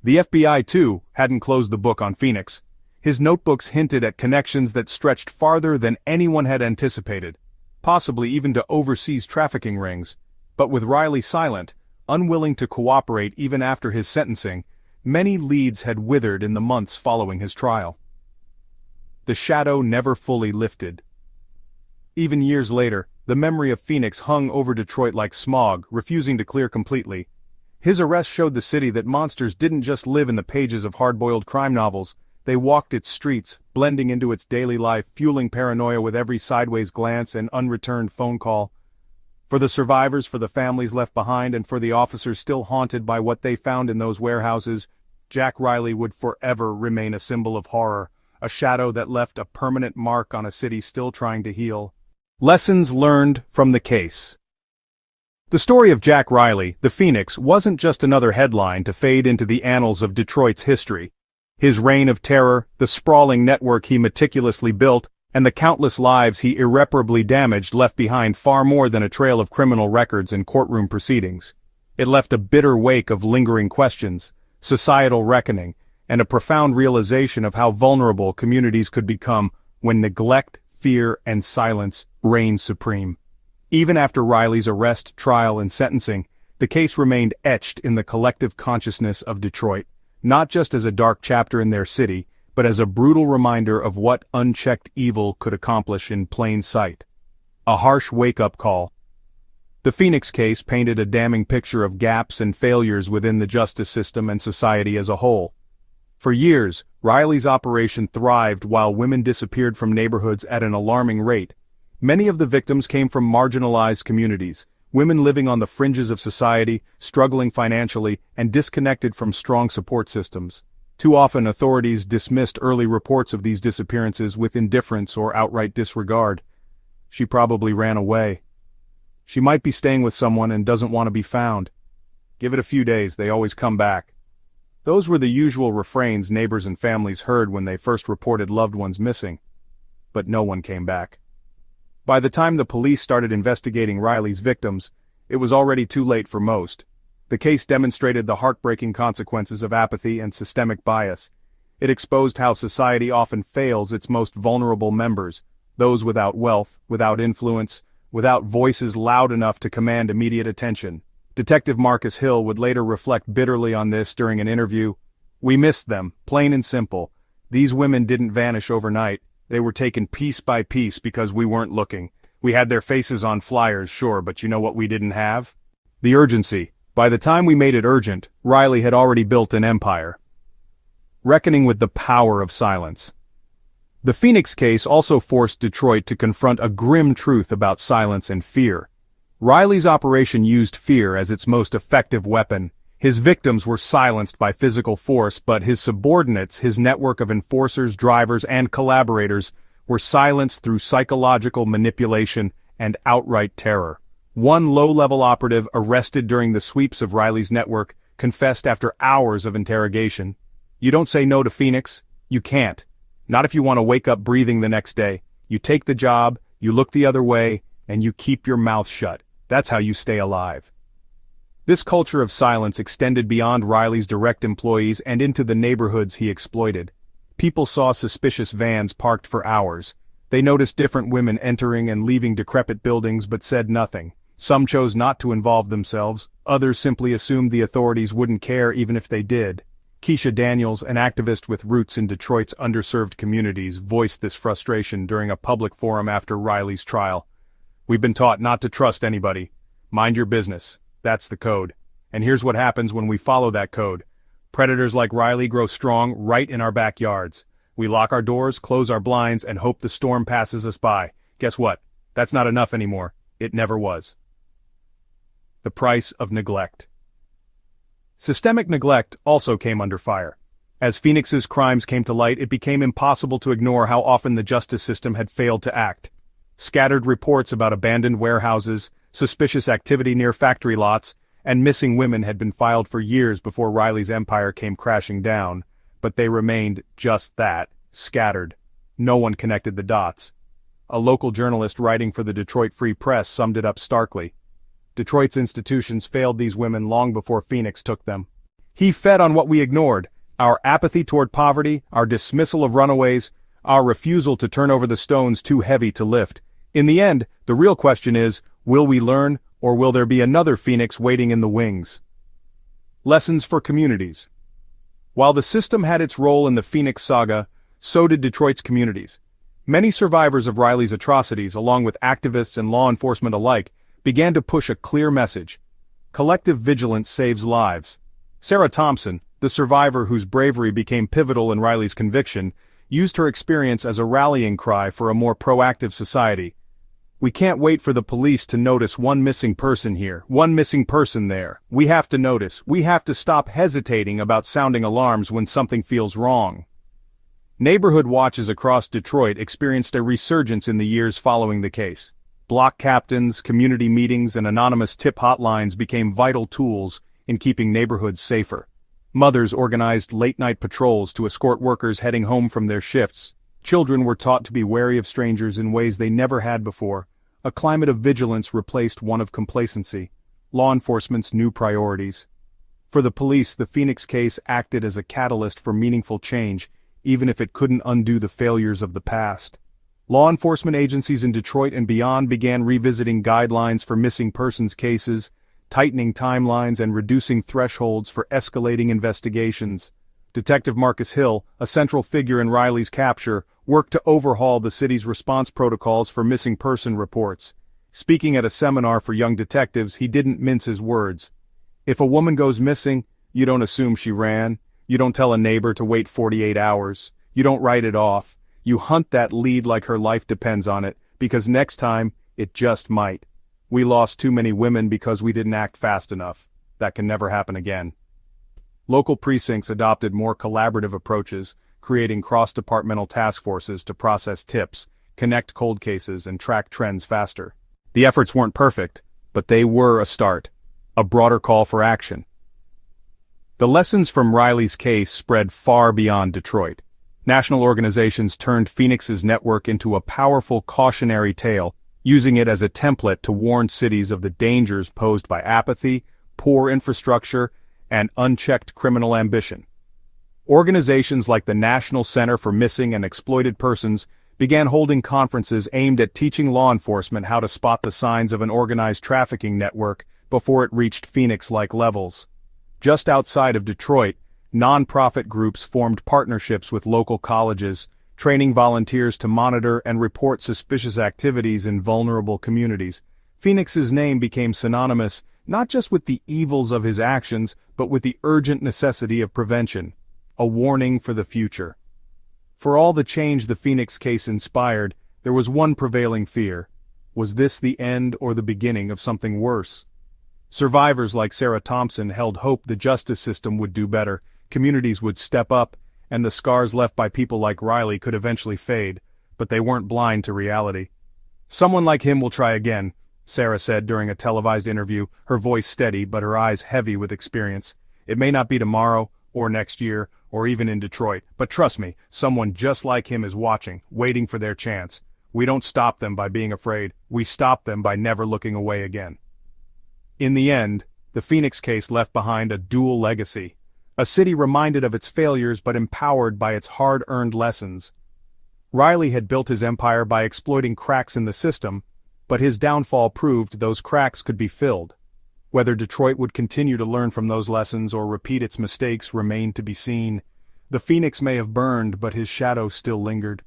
The FBI, too, hadn't closed the book on Phoenix. His notebooks hinted at connections that stretched farther than anyone had anticipated, possibly even to overseas trafficking rings. But with Riley silent, unwilling to cooperate even after his sentencing, many leads had withered in the months following his trial. The shadow never fully lifted. Even years later, the memory of Phoenix hung over Detroit like smog, refusing to clear completely. His arrest showed the city that monsters didn't just live in the pages of hard-boiled crime novels. They walked its streets, blending into its daily life, fueling paranoia with every sideways glance and unreturned phone call. For the survivors, for the families left behind, and for the officers still haunted by what they found in those warehouses, Jack Riley would forever remain a symbol of horror, a shadow that left a permanent mark on a city still trying to heal. Lessons learned from the case. The story of Jack Riley, the Phoenix, wasn't just another headline to fade into the annals of Detroit's history. His reign of terror, the sprawling network he meticulously built, and the countless lives he irreparably damaged left behind far more than a trail of criminal records and courtroom proceedings. It left a bitter wake of lingering questions, societal reckoning, and a profound realization of how vulnerable communities could become when neglect, fear, and silence reigned supreme. Even after Riley's arrest, trial, and sentencing, the case remained etched in the collective consciousness of Detroit, not just as a dark chapter in their city, but as a brutal reminder of what unchecked evil could accomplish in plain sight. A harsh wake-up call. The Phoenix case painted a damning picture of gaps and failures within the justice system and society as a whole. For years, Riley's operation thrived while women disappeared from neighborhoods at an alarming rate. Many of the victims came from marginalized communities, women living on the fringes of society, struggling financially, and disconnected from strong support systems. Too often authorities dismissed early reports of these disappearances with indifference or outright disregard. She probably ran away. She might be staying with someone and doesn't want to be found. Give it a few days, they always come back. Those were the usual refrains neighbors and families heard when they first reported loved ones missing. But no one came back. By the time the police started investigating Riley's victims, it was already too late for most. The case demonstrated the heartbreaking consequences of apathy and systemic bias. It exposed how society often fails its most vulnerable members, those without wealth, without influence, without voices loud enough to command immediate attention. Detective Marcus Hill would later reflect bitterly on this during an interview. "We missed them, plain and simple. These women didn't vanish overnight. They were taken piece by piece because we weren't looking. We had their faces on flyers, sure, but you know what we didn't have? The urgency. By the time we made it urgent, Riley had already built an empire. Reckoning with the power of silence. The Phoenix case also forced Detroit to confront a grim truth about silence and fear. Riley's operation used fear as its most effective weapon. His victims were silenced by physical force, but his subordinates, his network of enforcers, drivers, and collaborators, were silenced through psychological manipulation and outright terror. One low-level operative arrested during the sweeps of Riley's network confessed after hours of interrogation. You don't say no to Phoenix. You can't. Not if you want to wake up breathing the next day. You take the job, you look the other way, and you keep your mouth shut. That's how you stay alive. This culture of silence extended beyond Riley's direct employees and into the neighborhoods he exploited. People saw suspicious vans parked for hours. They noticed different women entering and leaving decrepit buildings but said nothing. Some chose not to involve themselves, others simply assumed the authorities wouldn't care even if they did. Keisha Daniels, an activist with roots in Detroit's underserved communities, voiced this frustration during a public forum after Riley's trial. We've been taught not to trust anybody. Mind your business. That's the code. And here's what happens when we follow that code. Predators like Riley grow strong right in our backyards. We lock our doors, close our blinds, and hope the storm passes us by. Guess what? That's not enough anymore. It never was. The price of neglect. Systemic neglect also came under fire. As Phoenix's crimes came to light, it became impossible to ignore how often the justice system had failed to act. Scattered reports about abandoned warehouses, suspicious activity near factory lots, and missing women had been filed for years before Riley's empire came crashing down, but they remained just that, scattered. No one connected the dots. A local journalist writing for the Detroit Free Press summed it up starkly. Detroit's institutions failed these women long before Phoenix took them. He fed on what we ignored, our apathy toward poverty, our dismissal of runaways, our refusal to turn over the stones too heavy to lift. In the end, the real question is, will we learn, or will there be another Phoenix waiting in the wings? Lessons for communities. While the system had its role in the Phoenix saga, so did Detroit's communities. Many survivors of Riley's atrocities, along with activists and law enforcement alike, began to push a clear message. Collective vigilance saves lives. Sarah Thompson, the survivor whose bravery became pivotal in Riley's conviction, used her experience as a rallying cry for a more proactive society. We can't wait for the police to notice one missing person here, one missing person there. We have to notice. We have to stop hesitating about sounding alarms when something feels wrong. Neighborhood watches across Detroit experienced a resurgence in the years following the case. Block captains, community meetings, and anonymous tip hotlines became vital tools in keeping neighborhoods safer. Mothers organized late-night patrols to escort workers heading home from their shifts. Children were taught to be wary of strangers in ways they never had before. A climate of vigilance replaced one of complacency. Law enforcement's new priorities. For the police, the Phoenix case acted as a catalyst for meaningful change, even if it couldn't undo the failures of the past. Law enforcement agencies in Detroit and beyond began revisiting guidelines for missing persons cases, tightening timelines and reducing thresholds for escalating investigations. Detective Marcus Hill, a central figure in Riley's capture, worked to overhaul the city's response protocols for missing person reports. Speaking at a seminar for young detectives, he didn't mince his words. If a woman goes missing, you don't assume she ran. You don't tell a neighbor to wait 48 hours. You don't write it off. You hunt that lead like her life depends on it, because next time, it just might. We lost too many women because we didn't act fast enough. That can never happen again. Local precincts adopted more collaborative approaches, creating cross-departmental task forces to process tips, connect cold cases, and track trends faster. The efforts weren't perfect, but they were a start, a broader call for action. The lessons from Riley's case spread far beyond Detroit. National organizations turned Phoenix's network into a powerful cautionary tale, using it as a template to warn cities of the dangers posed by apathy, poor infrastructure, and unchecked criminal ambition. Organizations like the National Center for Missing and Exploited Persons began holding conferences aimed at teaching law enforcement how to spot the signs of an organized trafficking network before it reached Phoenix-like levels. Just outside of Detroit, non-profit groups formed partnerships with local colleges, training volunteers to monitor and report suspicious activities in vulnerable communities. Phoenix's name became synonymous not just with the evils of his actions, but with the urgent necessity of prevention, a warning for the future. For all the change the Phoenix case inspired, there was one prevailing fear. Was this the end or the beginning of something worse? Survivors like Sarah Thompson held hope the justice system would do better, communities would step up, and the scars left by people like Riley could eventually fade, but they weren't blind to reality. "Someone like him will try again," Sarah said during a televised interview, her voice steady but her eyes heavy with experience. "It may not be tomorrow, or next year, or even in Detroit, but trust me, someone just like him is watching, waiting for their chance. We don't stop them by being afraid, we stop them by never looking away again." In the end, the Phoenix case left behind a dual legacy. A city reminded of its failures but empowered by its hard-earned lessons. Riley had built his empire by exploiting cracks in the system, but his downfall proved those cracks could be filled. Whether Detroit would continue to learn from those lessons or repeat its mistakes remained to be seen. The Phoenix may have burned, but his shadow still lingered.